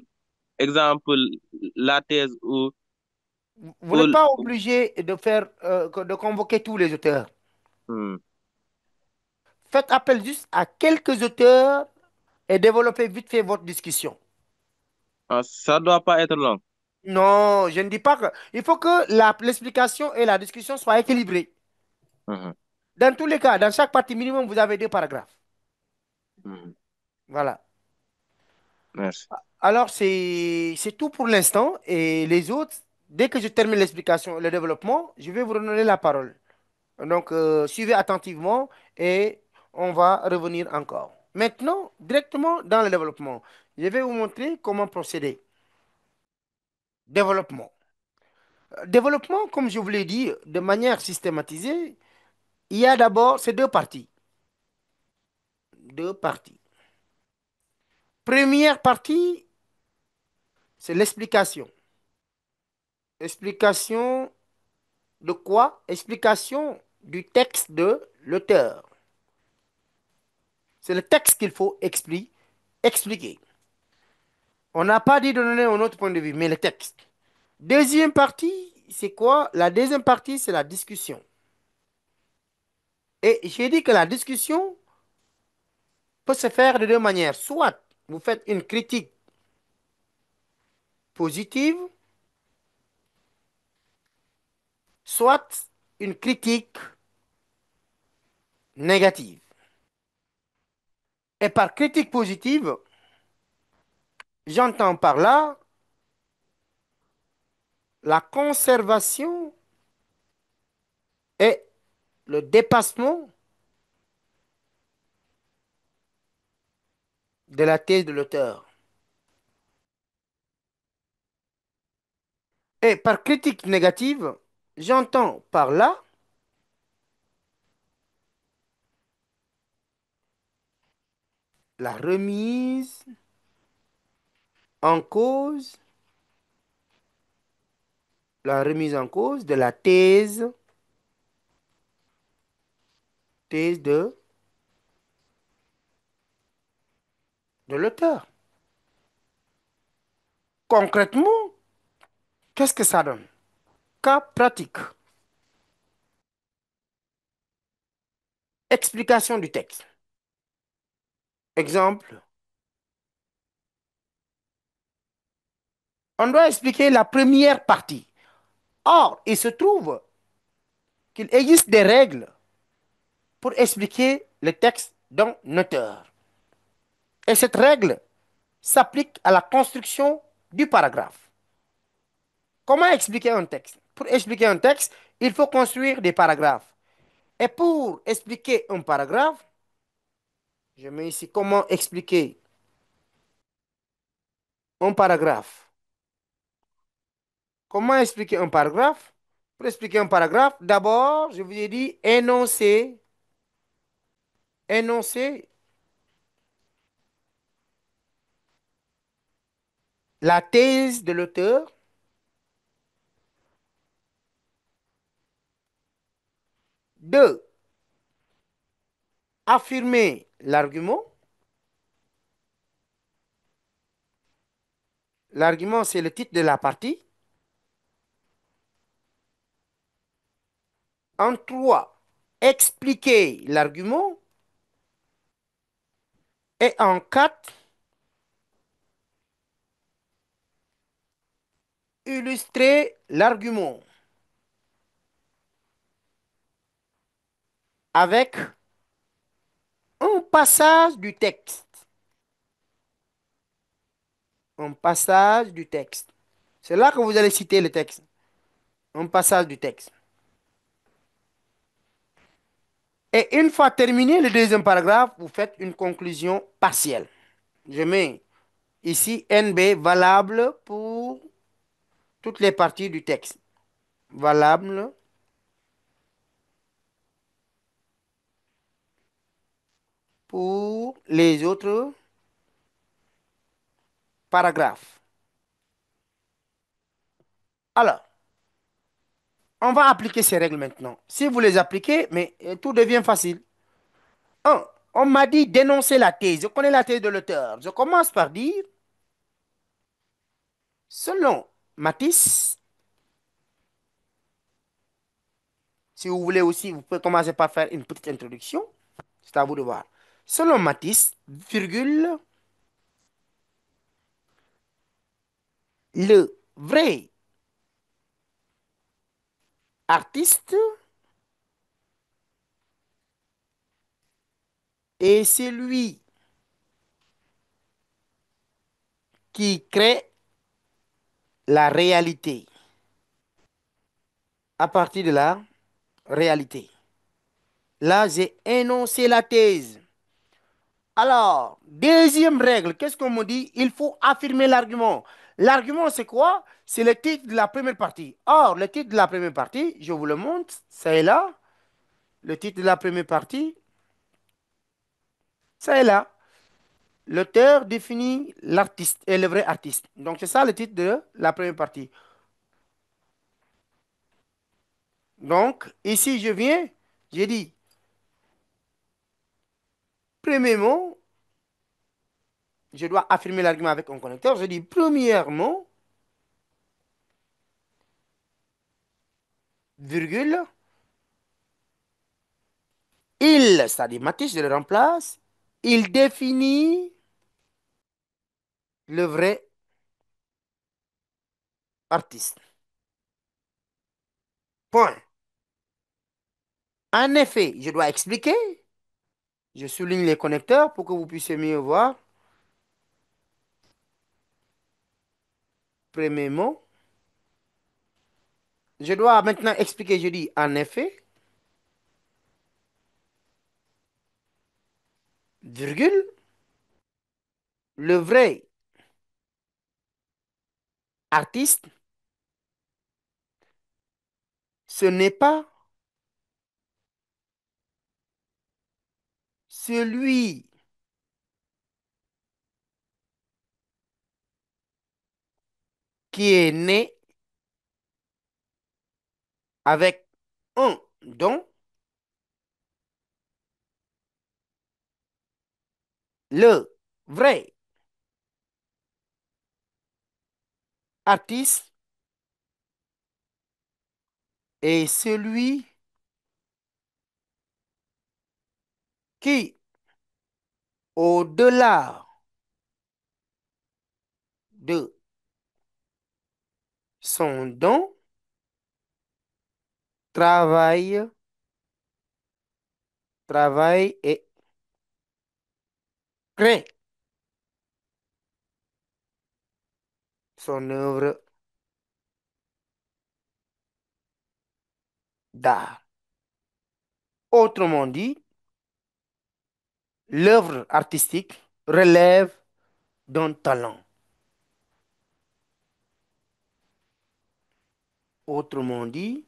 exemple, la thèse vous ou, n'êtes pas obligé de faire, de convoquer tous les auteurs. hmm, Faites appel juste à quelques auteurs et développez vite fait votre discussion. ça doit pas être long. Non, je ne dis pas que... Il faut que l'explication et la discussion soient équilibrées. Mhm, Dans tous les cas, dans chaque partie minimum, vous avez deux paragraphes. mhm. Voilà. Merci. Alors, c'est tout pour l'instant. Et les autres, dès que je termine l'explication et le développement, je vais vous redonner la parole. Donc, suivez attentivement et on va revenir encore. Maintenant, directement dans le développement, je vais vous montrer comment procéder. Développement. Développement, comme je vous l'ai dit, de manière systématisée, il y a d'abord ces deux parties. Deux parties. Première partie, c'est l'explication. Explication de quoi? Explication du texte de l'auteur. C'est le texte qu'il faut expliquer. On n'a pas dit de donner un autre point de vue, mais le texte. Deuxième partie, c'est quoi? La deuxième partie, c'est la discussion. Et j'ai dit que la discussion peut se faire de deux manières. Soit vous faites une critique positive, soit une critique négative. Et par critique positive, j'entends par là la conservation et le dépassement de la thèse de l'auteur. Et par critique négative, j'entends par là la remise en cause, la remise en cause de la thèse de l'auteur. Concrètement, qu'est-ce que ça donne? Cas pratique. Explication du texte. Exemple. On doit expliquer la première partie. Or, il se trouve qu'il existe des règles pour expliquer le texte d'un auteur. Et cette règle s'applique à la construction du paragraphe. Comment expliquer un texte? Pour expliquer un texte, il faut construire des paragraphes. Et pour expliquer un paragraphe, je mets ici comment expliquer un paragraphe. Comment expliquer un paragraphe? Pour expliquer un paragraphe, d'abord, je vous ai dit énoncer la thèse de l'auteur. Deux, affirmer l'argument. L'argument, c'est le titre de la partie. En trois, expliquer l'argument. Et en quatre, illustrer l'argument avec un passage du texte. Un passage du texte. C'est là que vous allez citer le texte. Un passage du texte. Et une fois terminé le deuxième paragraphe, vous faites une conclusion partielle. Je mets ici NB valable pour toutes les parties du texte. Valable pour les autres paragraphes. Alors, On va appliquer ces règles maintenant. Si vous les appliquez, mais tout devient facile. Un, on m'a dit d'énoncer la thèse. Je connais la thèse de l'auteur. Je commence par dire, selon Matisse, si vous voulez aussi, vous pouvez commencer par faire une petite introduction. C'est à vous de voir. Selon Matisse, virgule, le vrai artiste est celui qui crée la réalité à partir de la réalité. Là, j'ai énoncé la thèse. Alors, deuxième règle, qu'est-ce qu'on me dit? Il faut affirmer l'argument. L'argument, c'est quoi? C'est le titre de la première partie. Or, le titre de la première partie, je vous le montre, c'est là. Le titre de la première partie, c'est là. L'auteur définit l'artiste et le vrai artiste. Donc, c'est ça le titre de la première partie. Donc, ici, je viens, j'ai dit, premièrement, je dois affirmer l'argument avec un connecteur. Je dis, premièrement, virgule, il, c'est-à-dire Matisse, je le remplace, il définit le vrai artiste. Point. En effet, je dois expliquer. Je souligne les connecteurs pour que vous puissiez mieux voir. Premièrement, je dois maintenant expliquer. Je dis en effet, virgule, le vrai artiste, ce n'est pas celui qui est né avec un don. Le vrai artiste est celui qui, au-delà de son don, travaille, travaille et crée son œuvre d'art. Autrement dit, l'œuvre artistique relève d'un talent. Autrement dit,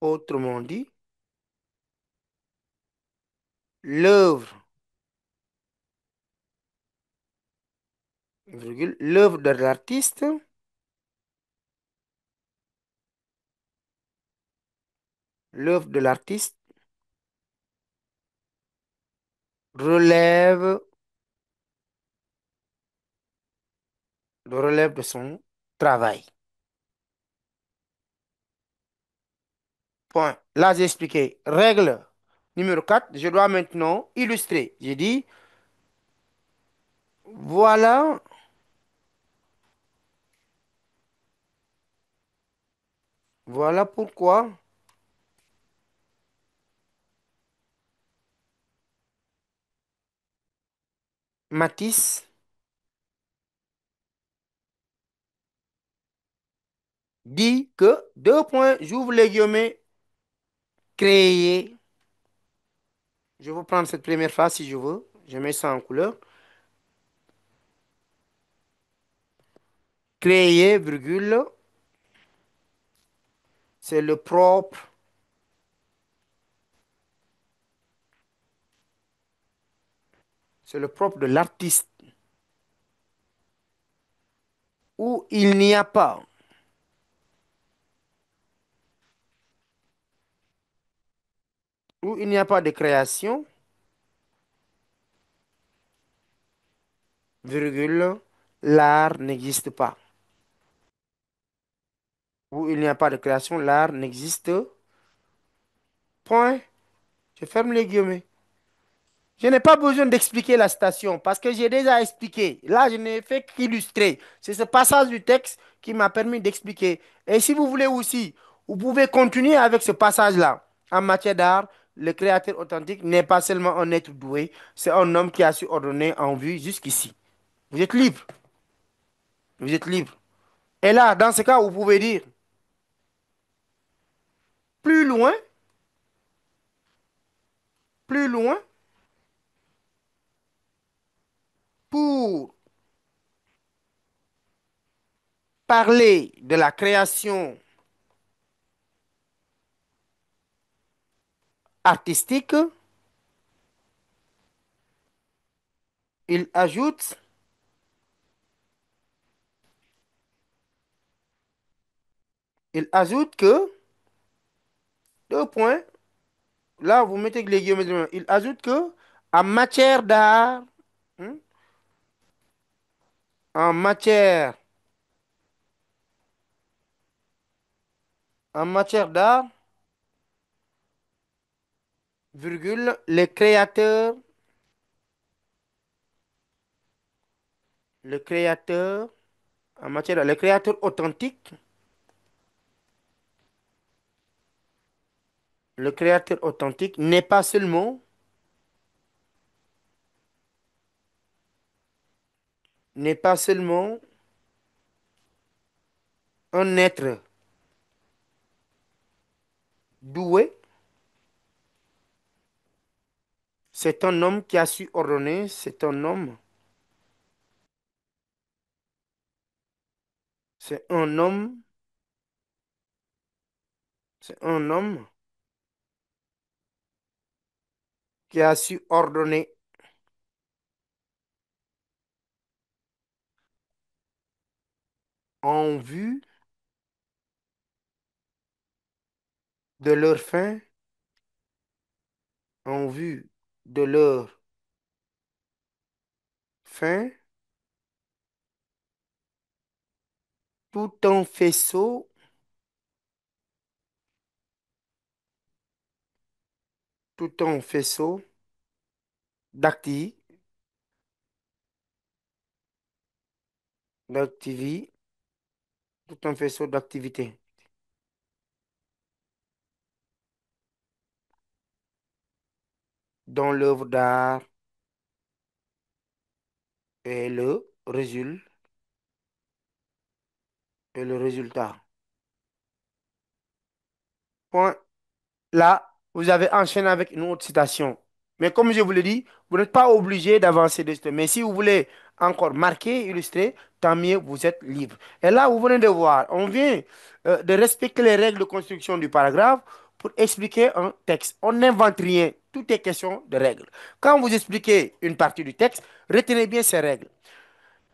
autrement dit, l'œuvre, virgule, l'œuvre de l'artiste, l'œuvre de l'artiste relève, relève de son travail. Point. Là, j'ai expliqué. Règle numéro 4. Je dois maintenant illustrer. J'ai dit, voilà, voilà pourquoi Matisse dit que, deux points, j'ouvre les guillemets, créer. Je vais prendre cette première phrase si je veux. Je mets ça en couleur. Créer, virgule, c'est le propre, c'est le propre de l'artiste ou il n'y a pas, où il n'y a pas de création, virgule, l'art n'existe pas. Où il n'y a pas de création, l'art n'existe. Point. Je ferme les guillemets. Je n'ai pas besoin d'expliquer la citation parce que j'ai déjà expliqué. Là, je n'ai fait qu'illustrer. C'est ce passage du texte qui m'a permis d'expliquer. Et si vous voulez aussi, vous pouvez continuer avec ce passage-là. En matière d'art, le créateur authentique n'est pas seulement un être doué, c'est un homme qui a su ordonner en vue jusqu'ici. Vous êtes libre. Vous êtes libre. Et là, dans ce cas, vous pouvez dire plus loin, plus loin, pour parler de la création artistique, il ajoute, il ajoute que, deux points, là vous mettez les guillemets, il ajoute que en matière d'art, hein, en matière, en matière d'art, virgule, les créateurs, le créateur, en matière d'art, le créateur authentique, le créateur authentique n'est pas seulement un être doué, c'est un homme qui a su ordonner, c'est un homme, c'est un homme qui a su ordonner en vue de leur fin, en vue de leur fin, tout un faisceau, tout un faisceau d'acti- d'activi- tout un faisceau d'activités dont l'œuvre d'art est le résultat. Point. Là, vous avez enchaîné avec une autre citation. Mais comme je vous l'ai dit, vous n'êtes pas obligé d'avancer de ce. Mais si vous voulez encore marquer, illustrer, tant mieux, vous êtes libre. Et là, vous venez de voir, on vient de respecter les règles de construction du paragraphe pour expliquer un texte. On n'invente rien. Tout est question de règles. Quand vous expliquez une partie du texte, retenez bien ces règles.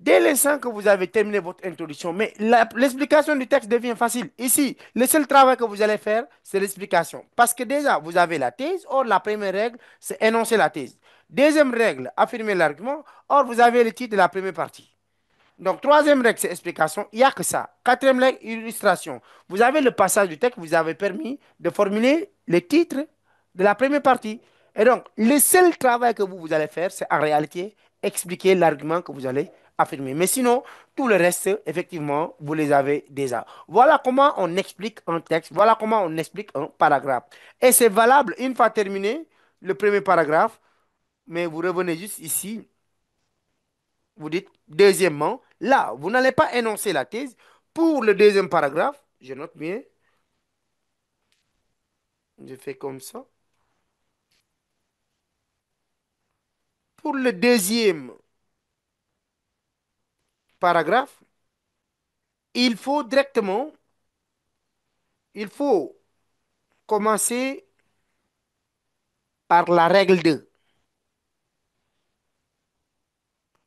Dès l'instant que vous avez terminé votre introduction, mais l'explication du texte devient facile. Ici, le seul travail que vous allez faire, c'est l'explication. Parce que déjà, vous avez la thèse. Or, la première règle, c'est énoncer la thèse. Deuxième règle, affirmer l'argument. Or, vous avez le titre de la première partie. Donc, troisième règle, c'est explication. Il n'y a que ça. Quatrième règle, illustration. Vous avez le passage du texte, vous avez permis de formuler le titre de la première partie. Et donc, le seul travail que vous allez faire, c'est en réalité expliquer l'argument que vous allez affirmer. Mais sinon, tout le reste, effectivement, vous les avez déjà. Voilà comment on explique un texte. Voilà comment on explique un paragraphe. Et c'est valable une fois terminé le premier paragraphe. Mais vous revenez juste ici. Vous dites, deuxièmement, là, vous n'allez pas énoncer la thèse. Pour le deuxième paragraphe, je note bien, je fais comme ça. Pour le deuxième paragraphe, il faut directement, il faut commencer par la règle 2.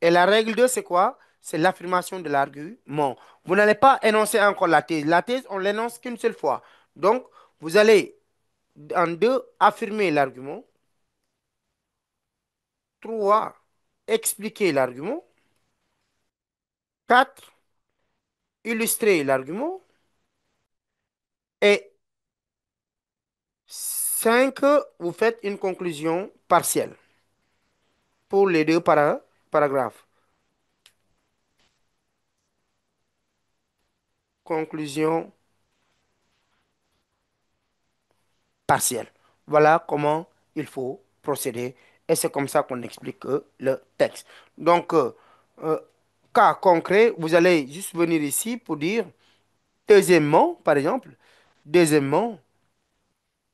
Et la règle 2, c'est quoi? c'est l'affirmation de l'argument. Vous n'allez pas énoncer encore la thèse. La thèse, on l'énonce qu'une seule fois. Donc, vous allez, en deux, affirmer l'argument. Trois, expliquer l'argument. Quatre, illustrer l'argument. Et cinq, vous faites une conclusion partielle pour les deux paragraphes. Conclusion partielle. Voilà comment il faut procéder. Et c'est comme ça qu'on explique le texte. Donc, euh, cas concret, vous allez juste venir ici pour dire, deuxièmement, par exemple, deuxièmement,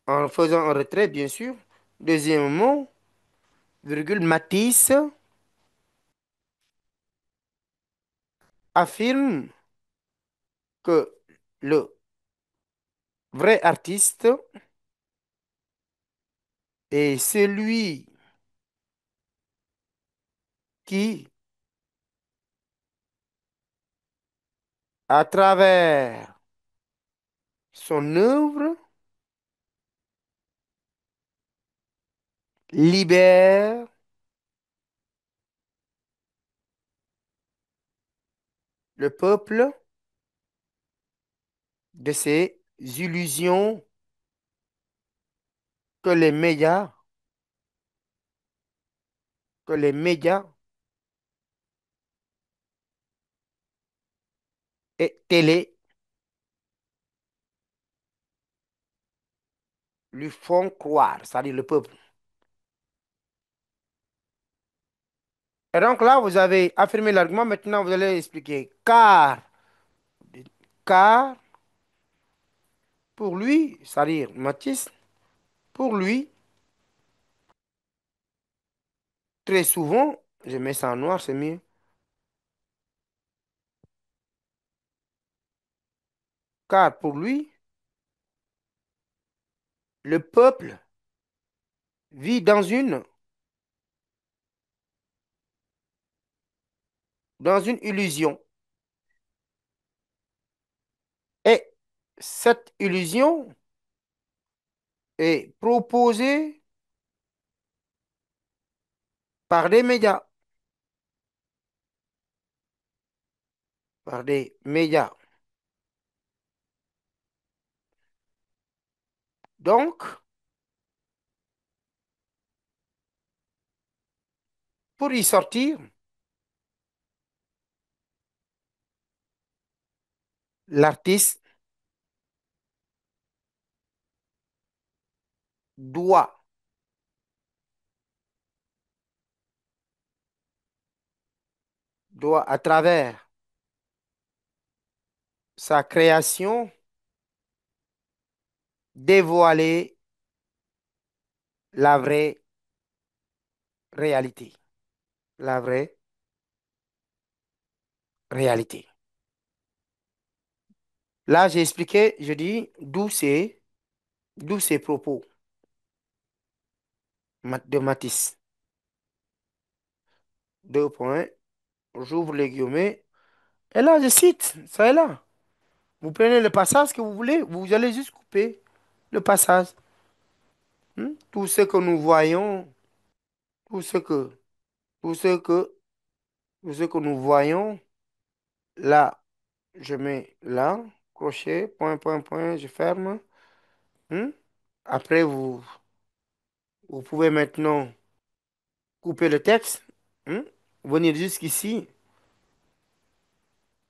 en faisant un retrait, bien sûr, deuxièmement, virgule, Matisse affirme que le vrai artiste est celui qui, à travers son œuvre, libère le peuple de ses illusions que les médias et télé lui font croire, c'est-à-dire le peuple. Et donc là, vous avez affirmé l'argument, maintenant vous allez expliquer. Car pour lui, c'est-à-dire Matisse, pour lui, très souvent, je mets ça en noir, c'est mieux. Car pour lui, le peuple vit dans une illusion. Et cette illusion est proposée par des médias. Par des médias. Donc, pour y sortir, l'artiste doit, à travers sa création, dévoiler la vraie réalité. La vraie réalité. Là, j'ai expliqué, je dis d'où ces propos de Matisse. Deux points, j'ouvre les guillemets. Et là, je cite, ça est là. Vous prenez le passage que vous voulez, vous allez juste couper le passage. Tout ce que nous voyons, tout ce que, tout ce que, tout ce que nous voyons, là, je mets là, crochet, point, point, point, je ferme. Hmm? Après, vous pouvez maintenant couper le texte, hmm? Venir jusqu'ici,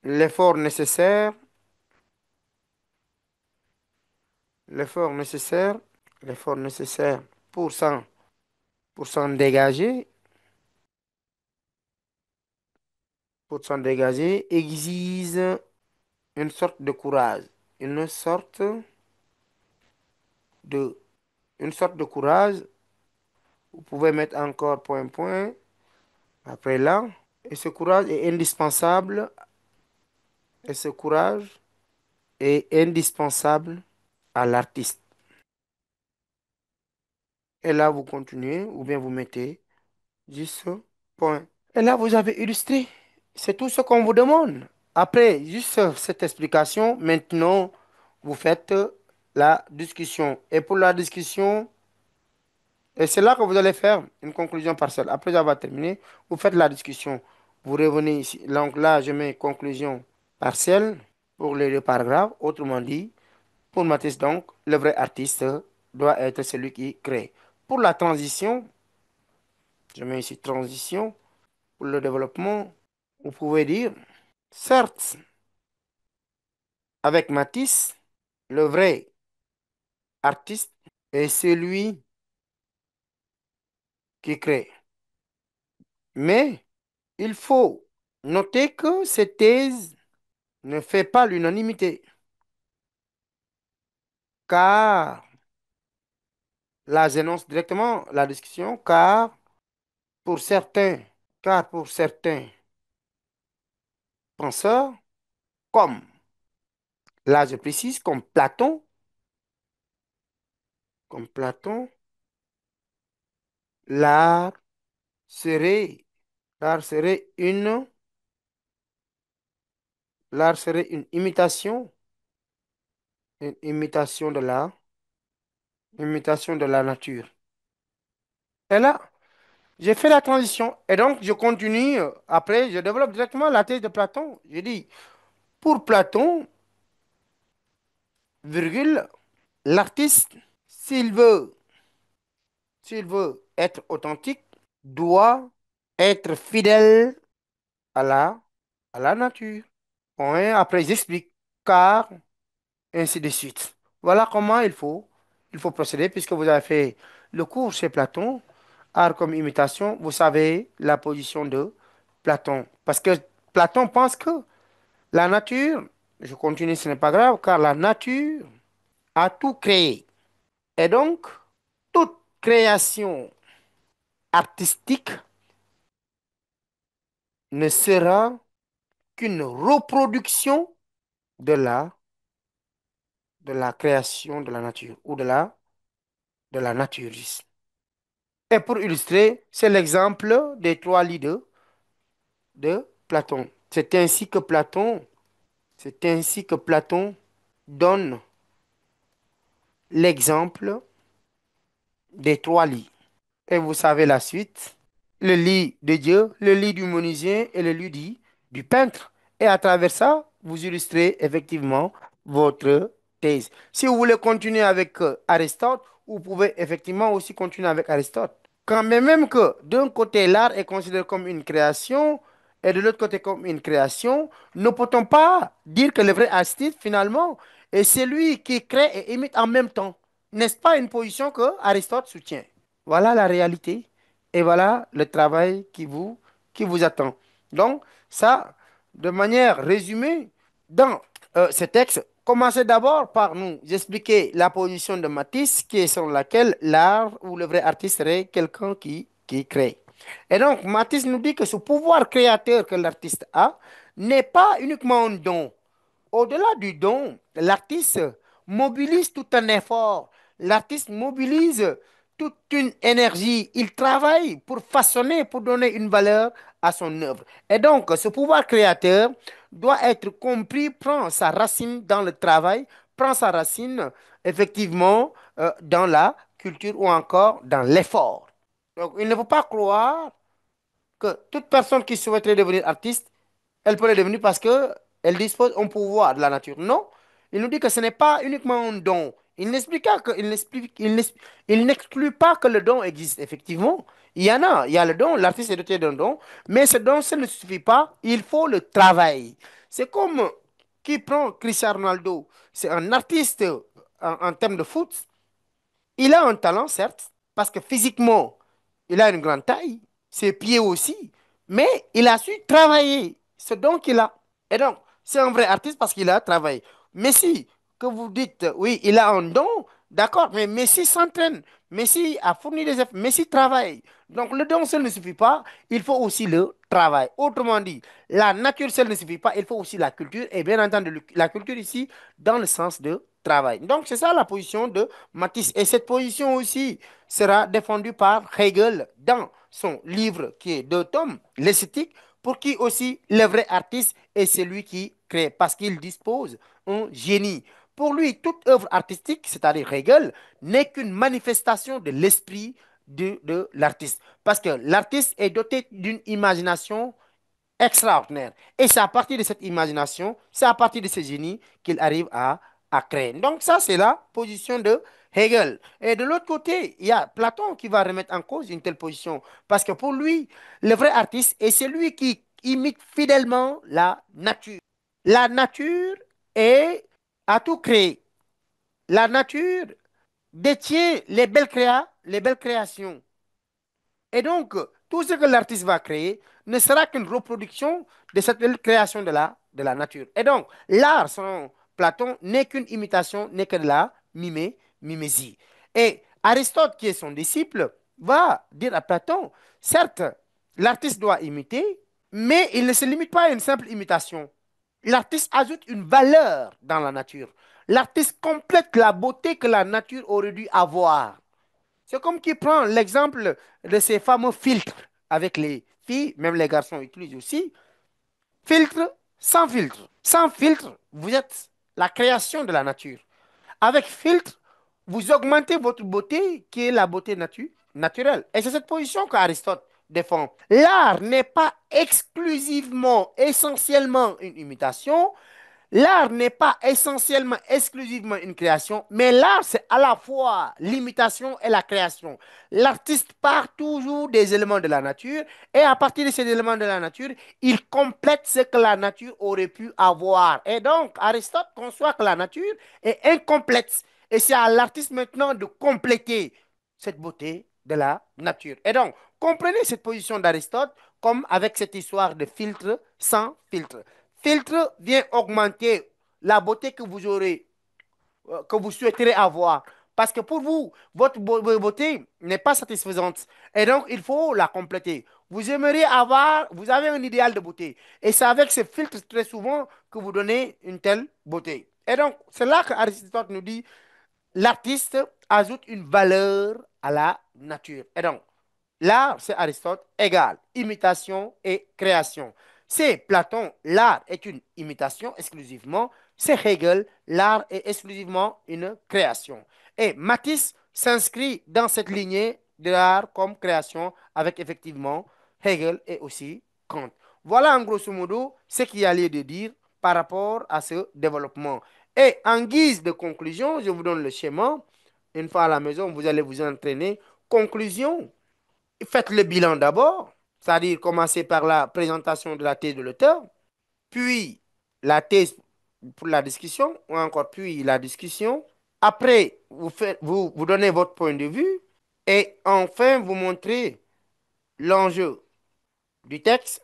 l'effort nécessaire, l'effort nécessaire, l'effort nécessaire pour s'en dégager, exige une sorte de courage, une sorte de, une sorte de courage. Vous pouvez mettre encore point, point, après là. Et ce courage est indispensable, et ce courage est indispensable à l'artiste. Et là, vous continuez, ou bien vous mettez juste point. Et là, vous avez illustré. C'est tout ce qu'on vous demande. Après, juste cette explication, maintenant, vous faites la discussion. Et pour la discussion, et c'est là que vous allez faire une conclusion partielle. Après avoir terminé, vous faites la discussion. Vous revenez ici. Donc là, je mets conclusion partielle pour les deux paragraphes. Autrement dit, pour Matisse, donc, le vrai artiste doit être celui qui crée. Pour la transition, je mets ici transition. Pour le développement, vous pouvez dire, certes, avec Matisse, le vrai artiste est celui qui crée. Mais il faut noter que cette thèse ne fait pas l'unanimité, car, là j'énonce directement la discussion, pour certains, car pour certains penseurs, comme, là je précise, comme Platon, l'art serait, l'art serait une, l'art serait une imitation de la nature. Et là, j'ai fait la transition et donc je continue. Après, je développe directement la thèse de Platon. Je dis, pour Platon, virgule, l'artiste, s'il veut, s'il veut être authentique, doit être fidèle à à la nature. Point. Après, j'explique, car, ainsi de suite. Voilà comment il faut procéder puisque vous avez fait le cours chez Platon, art comme imitation, vous savez la position de Platon. Parce que Platon pense que la nature, je continue, ce n'est pas grave, car la nature a tout créé. Et donc, toute création artistique ne sera qu'une reproduction de de la création de la nature ou de la nature. Et pour illustrer, c'est l'exemple des trois lits de Platon. C'est ainsi que Platon donne l'exemple des trois lits. Et vous savez la suite. Le lit de Dieu, le lit du menuisier et le lit du peintre. Et à travers ça, vous illustrez effectivement votre thèse. Si vous voulez continuer avec Aristote, vous pouvez effectivement aussi continuer avec Aristote. Quand même que d'un côté, l'art est considéré comme une création et de l'autre côté comme une création, ne peut-on pas dire que le vrai artiste, finalement, est celui qui crée et imite en même temps? N'est-ce pas une position que Aristote soutient? Voilà la réalité et voilà le travail qui vous attend. Donc, ça, de manière résumée, dans ce texte, commencez d'abord par nous expliquer la position de Matisse, qui est selon laquelle l'art ou le vrai artiste serait quelqu'un qui crée. Et donc, Matisse nous dit que ce pouvoir créateur que l'artiste a n'est pas uniquement un don. Au-delà du don, l'artiste mobilise tout un effort. L'artiste mobilise toute une énergie. Il travaille pour façonner, pour donner une valeur à son œuvre. Et donc, ce pouvoir créateur doit être compris, prend sa racine dans le travail, prend sa racine effectivement dans la culture ou encore dans l'effort. Donc, il ne faut pas croire que toute personne qui souhaiterait devenir artiste, elle peut le devenir parce qu'elle dispose d'un pouvoir de la nature. Non, il nous dit que ce n'est pas uniquement un don. Il n'explique pas que, il n'exclut pas que le don existe, effectivement. Il y en a, il y a le don, l'artiste est doté d'un don, mais ce don, ça ne suffit pas, il faut le travail. C'est comme qui prend Cristiano Ronaldo, c'est un artiste en termes de foot, il a un talent, certes, parce que physiquement, il a une grande taille, ses pieds aussi, mais il a su travailler ce don qu'il a. Et donc, c'est un vrai artiste parce qu'il a travaillé. Messi, que vous dites, oui, il a un don, d'accord, mais Messi s'entraîne. Messi a fourni des efforts. Messi travaille. Donc, le don seul ne suffit pas, il faut aussi le travail. Autrement dit, la nature seule ne suffit pas, il faut aussi la culture. Et bien entendu, la culture ici, dans le sens de travail. Donc, c'est ça la position de Matisse. Et cette position aussi sera défendue par Hegel dans son livre qui est deux tomes, l'esthétique, pour qui aussi le vrai artiste est celui qui crée, parce qu'il dispose un génie. Pour lui, toute œuvre artistique, c'est-à-dire Hegel, n'est qu'une manifestation de l'esprit de l'artiste. Parce que l'artiste est doté d'une imagination extraordinaire. Et c'est à partir de cette imagination, c'est à partir de ce génie qu'il arrive à créer. Donc ça, c'est la position de Hegel. Et de l'autre côté, il y a Platon qui va remettre en cause une telle position. Parce que pour lui, le vrai artiste est celui qui imite fidèlement la nature. La nature est, a tout créé. La nature détient les belles créations. Et donc, tout ce que l'artiste va créer ne sera qu'une reproduction de cette belle création de la nature. Et donc, l'art, selon Platon, n'est qu'une imitation, n'est que de la mimésie. Et Aristote, qui est son disciple, va dire à Platon, certes, l'artiste doit imiter, mais il ne se limite pas à une simple imitation. L'artiste ajoute une valeur dans la nature. L'artiste complète la beauté que la nature aurait dû avoir. C'est comme qui prend l'exemple de ces fameux filtres avec les filles, même les garçons utilisent aussi. Filtre sans filtre. Sans filtre, vous êtes la création de la nature. Avec filtre, vous augmentez votre beauté qui est la beauté naturelle. Et c'est cette position qu'Aristote défend. L'art n'est pas exclusivement, essentiellement une imitation. L'art n'est pas essentiellement, exclusivement une création, mais l'art, c'est à la fois l'imitation et la création. L'artiste part toujours des éléments de la nature et à partir de ces éléments de la nature, il complète ce que la nature aurait pu avoir. Et donc, Aristote conçoit que la nature est incomplète. Et c'est à l'artiste maintenant de compléter cette beauté de la nature. Et donc, comprenez cette position d'Aristote comme avec cette histoire de filtre sans filtre. Filtre vient augmenter la beauté que vous aurez, que vous souhaiterez avoir. Parce que pour vous, votre beauté n'est pas satisfaisante. Et donc, il faut la compléter. Vous aimeriez avoir, vous avez un idéal de beauté. Et c'est avec ce filtre très souvent que vous donnez une telle beauté. Et donc, c'est là que Aristote nous dit, l'artiste ajoute une valeur à la nature. Et donc, l'art, c'est Aristote, égale imitation et création. C'est Platon, l'art est une imitation exclusivement. C'est Hegel, l'art est exclusivement une création. Et Matisse s'inscrit dans cette lignée de l'art comme création avec effectivement Hegel et aussi Kant. Voilà en grosso modo ce qu'il y a lieu de dire par rapport à ce développement. Et en guise de conclusion, je vous donne le schéma. Une fois à la maison, vous allez vous entraîner. Conclusion, faites le bilan d'abord, c'est-à-dire commencez par la présentation de la thèse de l'auteur, puis la thèse pour la discussion, ou encore puis la discussion. Après, vous donnez votre point de vue et enfin, vous montrez l'enjeu du texte.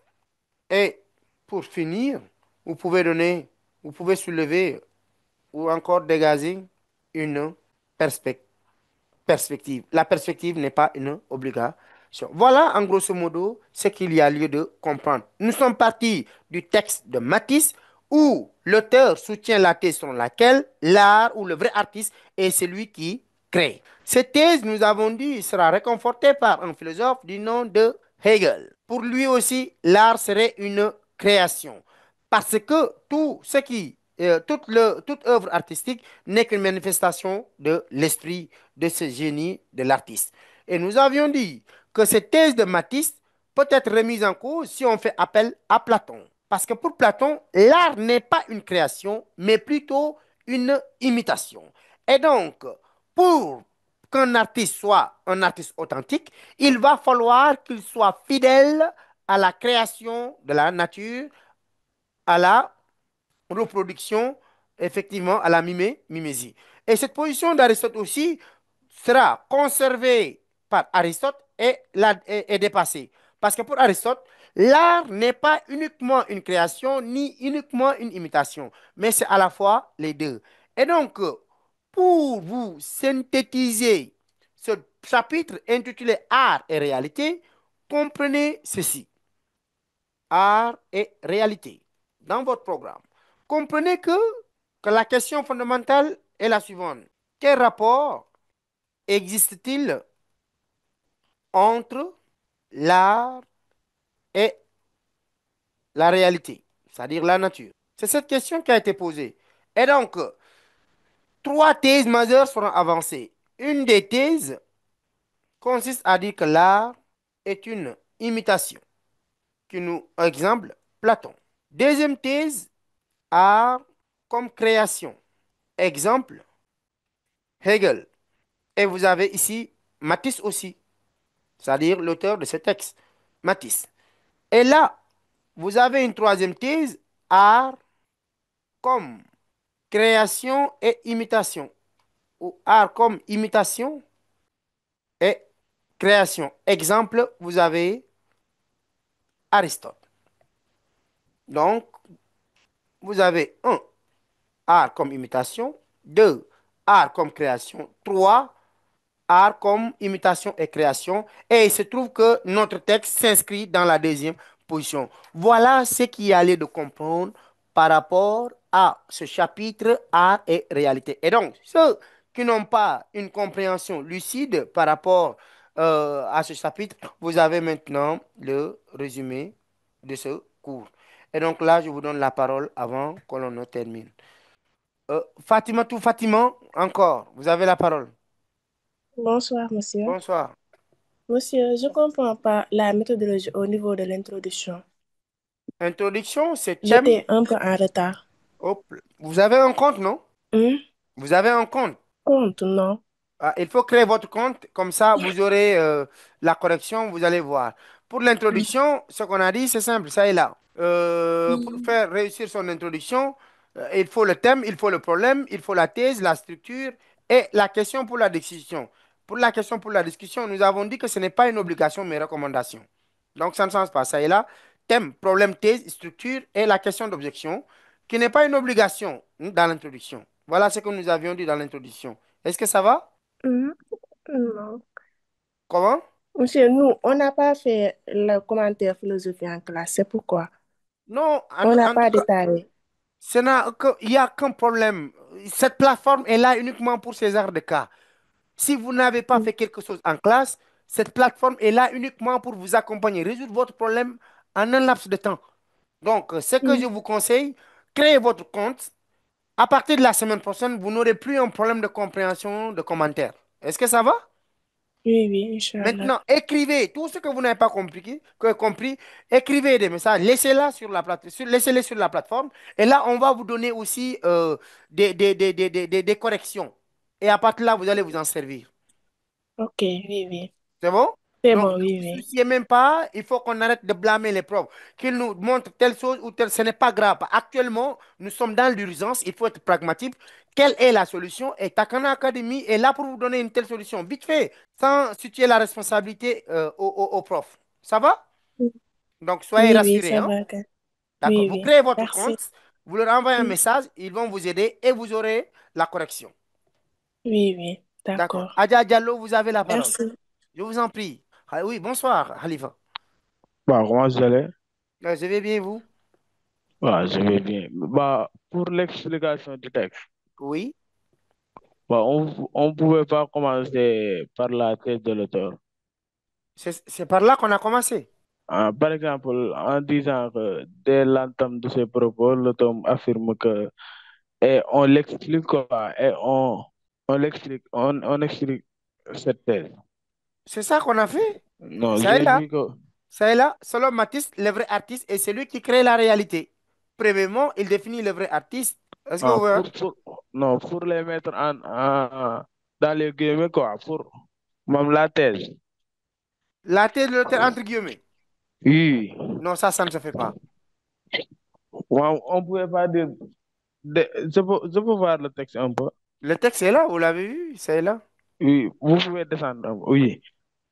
Et pour finir, vous pouvez donner, vous pouvez soulever ou encore dégager une perspective. La perspective n'est pas une obligation. Voilà, en grosso modo, ce qu'il y a lieu de comprendre. Nous sommes partis du texte de Matisse où l'auteur soutient la thèse selon laquelle l'art ou le vrai artiste est celui qui crée. Cette thèse, nous avons dit, sera réconfortée par un philosophe du nom de Hegel. Pour lui aussi, l'art serait une création. Parce que toute œuvre artistique n'est qu'une manifestation de l'esprit de ce génie de l'artiste. Et nous avions dit que cette thèse de Matisse peut être remise en cause si on fait appel à Platon. Parce que pour Platon, l'art n'est pas une création, mais plutôt une imitation. Et donc, pour qu'un artiste soit un artiste authentique, il va falloir qu'il soit fidèle à la création de la nature, à la reproduction, effectivement, à la mimésie. Et cette position d'Aristote aussi sera conservée par Aristote et dépassée. Parce que pour Aristote, l'art n'est pas uniquement une création ni uniquement une imitation, mais c'est à la fois les deux. Et donc, pour vous synthétiser ce chapitre intitulé Art et réalité, comprenez ceci. Art et réalité dans votre programme. Comprenez que la question fondamentale est la suivante. Quel rapport existe-t-il entre l'art et la réalité, c'est-à-dire la nature. C'est cette question qui a été posée. Et donc, trois thèses majeures seront avancées. Une des thèses consiste à dire que l'art est une imitation. Exemple, Platon. Deuxième thèse, art comme création. Exemple, Hegel. Et vous avez ici Matisse aussi, c'est-à-dire l'auteur de ce texte, Matisse. Et là, vous avez une troisième thèse, art comme création et imitation, ou art comme imitation et création. Exemple, vous avez Aristote. Donc, vous avez un, art comme imitation, deux, art comme création, trois, art comme imitation et création. Et il se trouve que notre texte s'inscrit dans la deuxième position. Voilà ce qu'il y allait de comprendre par rapport à ce chapitre art et réalité. Et donc, ceux qui n'ont pas une compréhension lucide par rapport à ce chapitre, vous avez maintenant le résumé de ce cours. Et donc là, je vous donne la parole avant que l'on ne termine. Fatima, tout Fatima, encore, vous avez la parole. Bonsoir, monsieur. Bonsoir. Monsieur, je comprends pas la méthodologie au niveau de l'introduction. Introduction, c'est thème. J'étais un peu en retard. Hop. Vous avez un compte, non? Hmm? Vous avez un compte. Compte, non? Ah, il faut créer votre compte, comme ça vous aurez la correction, vous allez voir. Pour l'introduction, ce qu'on a dit, c'est simple, ça est là. Pour Hmm. faire réussir son introduction, il faut le thème, il faut le problème, il faut la thèse, la structure et la question pour la discussion. Pour la question pour la discussion, nous avons dit que ce n'est pas une obligation, mais recommandation. Donc ça ne change pas, ça est là. Thème, problème, thèse, structure et la question d'objection, qui n'est pas une obligation dans l'introduction. Voilà ce que nous avions dit dans l'introduction. Est-ce que ça va? Hmm? Non. Comment? Monsieur, nous, on n'a pas fait le commentaire philosophie en classe, c'est pourquoi. Non, On n'a en tout pas cas, détaillé. il n'y a qu'un problème. Cette plateforme est là uniquement pour ces genres de cas. Si vous n'avez pas Hmm. fait quelque chose en classe, cette plateforme est là uniquement pour vous accompagner, résoudre votre problème en un laps de temps. Donc, ce que Hmm. je vous conseille, créez votre compte. À partir de la semaine prochaine, vous n'aurez plus un problème de compréhension de commentaires. Est-ce que ça va? Oui, oui, Inch'Allah. Maintenant, écrivez tout ce que vous n'avez pas compris, écrivez des messages, laissez-les sur la plateforme. Et là, on va vous donner aussi des corrections. Et à partir de là, vous allez vous en servir. Ok, oui, oui. C'est bon? C'est Donc, bon, ne oui, vous oui. souciez même pas. Il faut qu'on arrête de blâmer les profs. Qu'ils nous montrent telle chose ou telle. Ce n'est pas grave. Actuellement, nous sommes dans l'urgence. Il faut être pragmatique. Quelle est la solution? Et Takana Academy est là pour vous donner une telle solution. Vite fait, sans situer la responsabilité aux profs. Ça va? Donc, soyez Oui, oui, rassurés, ça hein? va. D'accord. Oui, Vous oui. créez votre Merci. compte. Vous leur envoyez un Hmm. message. Ils vont vous aider et vous aurez la correction. Oui, oui, D'accord. d'accord. Adja Diallo, vous avez la parole. Merci. Je vous en prie. Ah oui, bonsoir, Khalifa. Bah, comment vous allez? Je vais bien, vous? Bah, je vais bien. Bah, pour l'explication du texte, Oui. bah, on pouvait pas commencer par la thèse de l'auteur. C'est par là qu'on a commencé. Par exemple, en disant que dès l'entame de ses propos, l'auteur affirme que, et on l'explique quoi, et on explique cette thèse. C'est ça qu'on a fait. Non, Ça est j'ai là. vu que, Ça est là. Selon Matisse, le vrai artiste est celui qui crée la réalité. Premièrement, il définit le vrai artiste. Est-ce que vous ah, voyez? non, pour les mettre dans les guillemets, quoi, pour même la thèse. La thèse de l'auteur, entre guillemets. Oui, Non, ça ne se fait pas. on pouvait pas dire, je peux voir le texte un peu. Le texte est là, vous l'avez vu, c'est là. Oui, vous pouvez descendre un peu. Oui.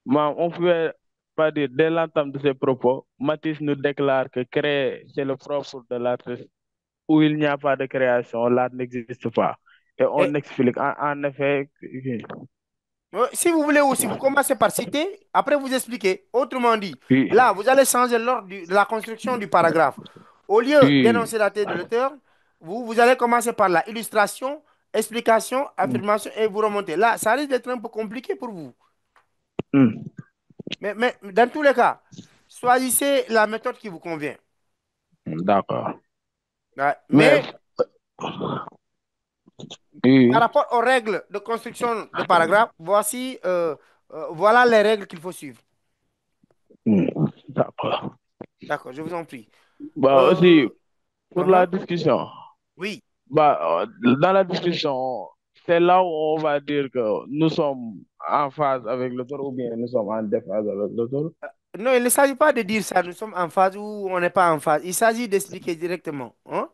Mais on pouvait pas dire, dès l'entame de ses propos, Matisse nous déclare que créer, c'est le propre de l'artiste. Où il n'y a pas de création, l'art n'existe pas. Et Et on explique, en effet, si vous voulez aussi, vous commencez par citer, après vous expliquez. Autrement dit, oui, là, vous allez changer l'ordre de la construction du paragraphe. Au lieu oui, d'énoncer la thèse de l'auteur, vous allez commencer par la illustration, explication, mm, affirmation et vous remontez. Là, ça risque d'être un peu compliqué pour vous. mm, Mais dans tous les cas, choisissez la méthode qui vous convient. D'accord. Ouais. Mais, Mais oui, par oui. rapport aux règles de construction de paragraphe, voilà les règles qu'il faut suivre. D'accord. D'accord, je vous en prie. Bah, aussi, Euh, pour la uh-huh. discussion, Oui. dans la discussion, c'est là où on va dire que nous sommes en phase avec l'auteur ou bien nous sommes en déphase avec l'auteur. Non, il ne s'agit pas de dire ça, nous sommes en phase ou on n'est pas en phase. Il s'agit d'expliquer directement, hein,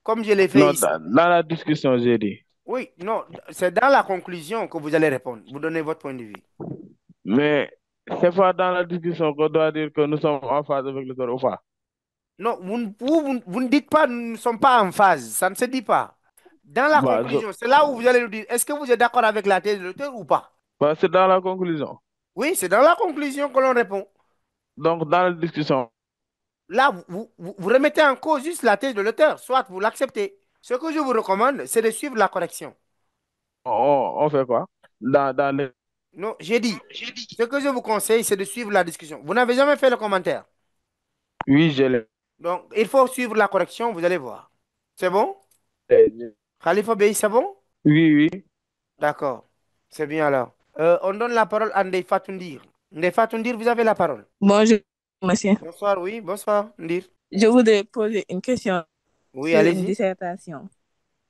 comme je l'ai fait Non, ici. dans la discussion, j'ai dit. Oui, non, c'est dans la conclusion que vous allez répondre. Vous donnez votre point de vue. Mais c'est pas dans la discussion qu'on doit dire que nous sommes en phase avec l'auteur ou pas. Non, vous ne dites pas nous ne sommes pas en phase. Ça ne se dit pas. Dans la Bah, conclusion, c'est là où vous allez nous dire est-ce que vous êtes d'accord avec la thèse de l'auteur ou pas? c'est dans la conclusion. Oui, c'est dans la conclusion que l'on répond. Donc, dans la discussion, Là, vous remettez en cause juste la thèse de l'auteur, soit vous l'acceptez. Ce que je vous recommande, c'est de suivre la correction. on fait quoi? Dans les... Non, j'ai dit, ce que je vous conseille, c'est de suivre la discussion. Vous n'avez jamais fait le commentaire. Oui, je l'ai. Donc, il faut suivre la correction, vous allez voir. C'est bon? Khalifa Bey, c'est bon? Oui, oui. D'accord. C'est bien alors. On donne la parole à Ndeye Fatou Ndir. Ndeye Fatou Ndir, vous avez la parole. Bonjour, monsieur. Bonsoir, oui, bonsoir, Ndir. Je voudrais poser une question Oui, sur une allez-y. dissertation.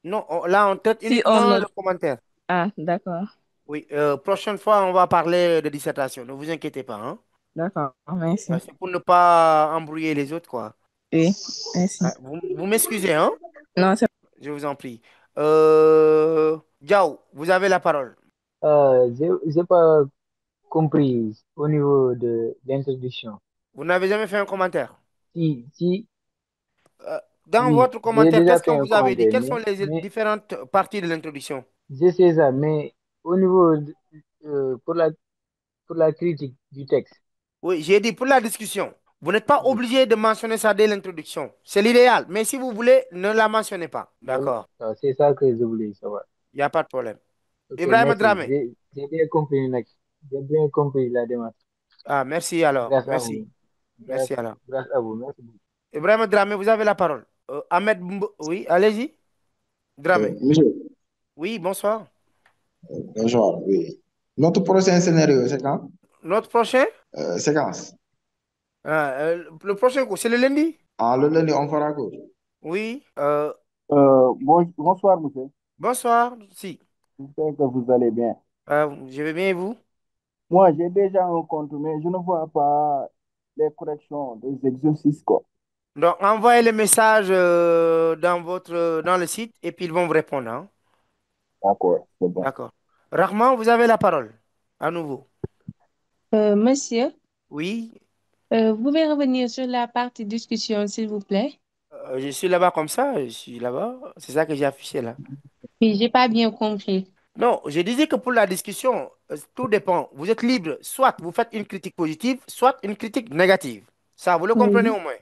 Non, là, on traite Si on uniquement ne... le commentaire. Ah, d'accord. Oui, prochaine fois, on va parler de dissertation. Ne vous inquiétez pas, hein. D'accord, merci. C'est pour ne pas embrouiller les autres, quoi. Oui, merci. Vous m'excusez, hein? Non, c'est... Je vous en prie. Diao, vous avez la parole. J'ai pas compris au niveau de l'introduction. Vous n'avez jamais fait un commentaire. Si, Dans oui, votre j'ai commentaire, déjà qu'est-ce fait qu'on un vous avait dit? commentaire, Quelles sont les mais différentes parties de l'introduction? je sais ça, mais au niveau pour la critique du texte, Oui, j'ai dit pour la discussion. Vous n'êtes pas obligé de mentionner ça dès l'introduction. C'est l'idéal. Mais si vous voulez, ne la mentionnez pas. voilà, D'accord. c'est ça que je voulais savoir. Il n'y a pas de problème. Ok, Ibrahim merci. Dramé. J'ai bien compris la démarche. Ah, merci alors. Grâce à Merci. vous. Merci alors. Grâce à vous. Merci beaucoup. Ibrahim Dramé, vous avez la parole. Oui, allez-y. Dramé. Monsieur, Oui, bonsoir. bonjour, oui. Notre prochain scénario, c'est quand? Notre prochain? Séquence. Le prochain cours, c'est le lundi? Ah, le lundi, on fera quoi? Oui. Bonsoir, monsieur. Bonsoir. Si. J'espère que vous allez bien. Je vais bien et vous? Moi, j'ai déjà un compte, mais je ne vois pas les corrections des exercices, quoi. Donc, envoyez le message dans le site et puis ils vont vous répondre, hein. D'accord, c'est bon. D'accord. Rahman, vous avez la parole. À nouveau. Monsieur, Oui. vous pouvez revenir sur la partie discussion, s'il vous plaît? Je suis là-bas comme ça. Je suis là-bas. C'est ça que j'ai affiché là. Oui, j'ai pas bien compris. Non, je disais que pour la discussion, tout dépend. Vous êtes libre. Soit vous faites une critique positive, soit une critique négative. Ça, vous le comprenez Oui, au moins.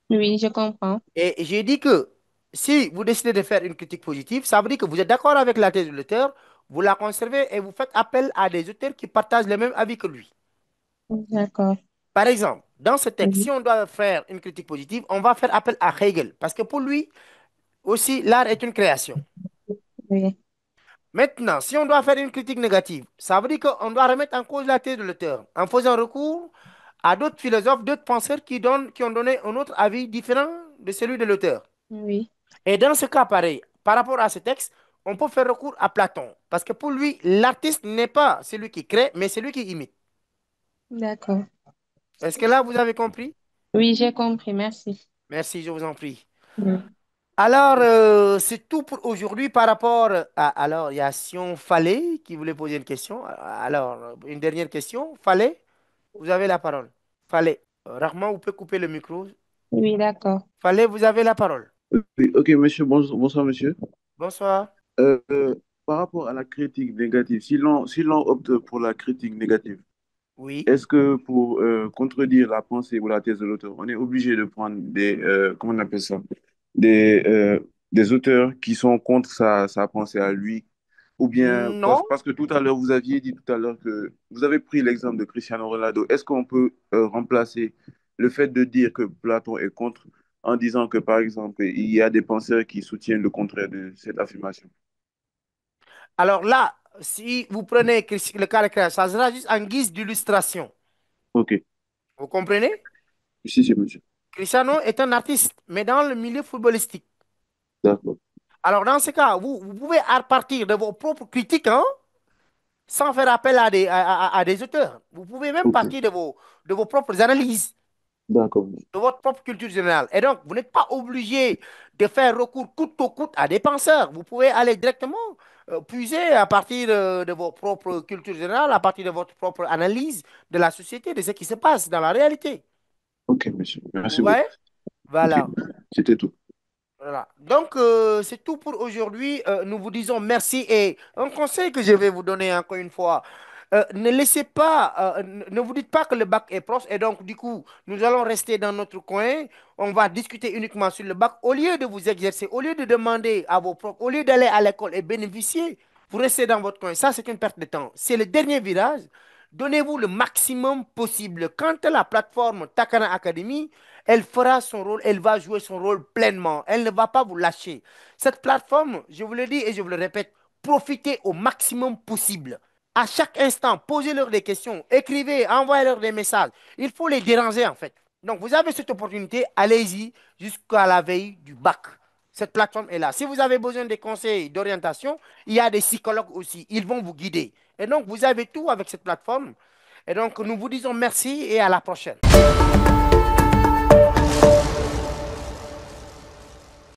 oui, je comprends. Et j'ai dit que si vous décidez de faire une critique positive, ça veut dire que vous êtes d'accord avec la thèse de l'auteur, vous la conservez et vous faites appel à des auteurs qui partagent le même avis que lui. D'accord. Par exemple, dans ce texte, Oui, si on doit faire une critique positive, on va faire appel à Hegel, parce que pour lui aussi, l'art est une création. oui, Maintenant, si on doit faire une critique négative, ça veut dire qu'on doit remettre en cause la thèse de l'auteur en faisant recours à d'autres philosophes, d'autres penseurs qui ont donné un autre avis différent de celui de l'auteur. oui, Et dans ce cas pareil, par rapport à ce texte, on peut faire recours à Platon, parce que pour lui, l'artiste n'est pas celui qui crée, mais celui qui imite. d'accord. Est-ce que là, vous avez compris? Oui, j'ai compris, merci. Merci, je vous en prie. Oui. Alors, c'est tout pour aujourd'hui par rapport à... Alors, il y a Sion Fallet qui voulait poser une question. Alors, une dernière question. Fallet, vous avez la parole. Fallet. Rahman, vous pouvez couper le micro. Oui, d'accord. Fallet, vous avez la parole. Oui, ok, monsieur, bonsoir, monsieur. Bonsoir. Euh, Par rapport à la critique négative, si l'on opte pour la critique négative, Oui. est-ce que pour contredire la pensée ou la thèse de l'auteur, on est obligé de prendre comment on appelle ça, des auteurs qui sont contre sa pensée à lui, ou bien, Non. parce que tout à l'heure, vous aviez dit tout à l'heure que vous avez pris l'exemple de Cristiano Ronaldo, est-ce qu'on peut remplacer le fait de dire que Platon est contre en disant que, par exemple, il y a des penseurs qui soutiennent le contraire de cette affirmation. Alors là, si vous prenez le cas de Cristiano, ça sera juste en guise d'illustration. OK. Vous comprenez? Si, monsieur. Cristiano est un artiste, mais dans le milieu footballistique. D'accord. Alors dans ce cas, vous pouvez à partir de vos propres critiques, hein, sans faire appel à des auteurs. Vous pouvez même OK. partir de vos propres analyses, D'accord, monsieur. de votre propre culture générale. Et donc, vous n'êtes pas obligé de faire recours coûte que coûte à des penseurs. Vous pouvez aller directement puiser à partir de vos propres cultures générales, à partir de votre propre analyse de la société, de ce qui se passe dans la réalité. OK, monsieur. Vous Merci beaucoup. voyez? OK. Voilà. C'était tout. Voilà. Donc, c'est tout pour aujourd'hui. Nous vous disons merci et un conseil que je vais vous donner encore une fois. Ne laissez pas, ne vous dites pas que le bac est proche et donc du coup, nous allons rester dans notre coin. On va discuter uniquement sur le bac. Au lieu de vous exercer, au lieu de demander à vos profs, au lieu d'aller à l'école et bénéficier, vous restez dans votre coin. Ça, c'est une perte de temps. C'est le dernier virage. Donnez-vous le maximum possible. Quant à la plateforme Takana Academy, elle fera son rôle, elle va jouer son rôle pleinement. Elle ne va pas vous lâcher. Cette plateforme, je vous le dis et je vous le répète, profitez au maximum possible. À chaque instant, posez-leur des questions, écrivez, envoyez-leur des messages. Il faut les déranger en fait. Donc vous avez cette opportunité, allez-y jusqu'à la veille du bac. Cette plateforme est là. Si vous avez besoin de conseils, d'orientation, il y a des psychologues aussi. Ils vont vous guider. Et donc, vous avez tout avec cette plateforme. Et donc, nous vous disons merci et à la prochaine.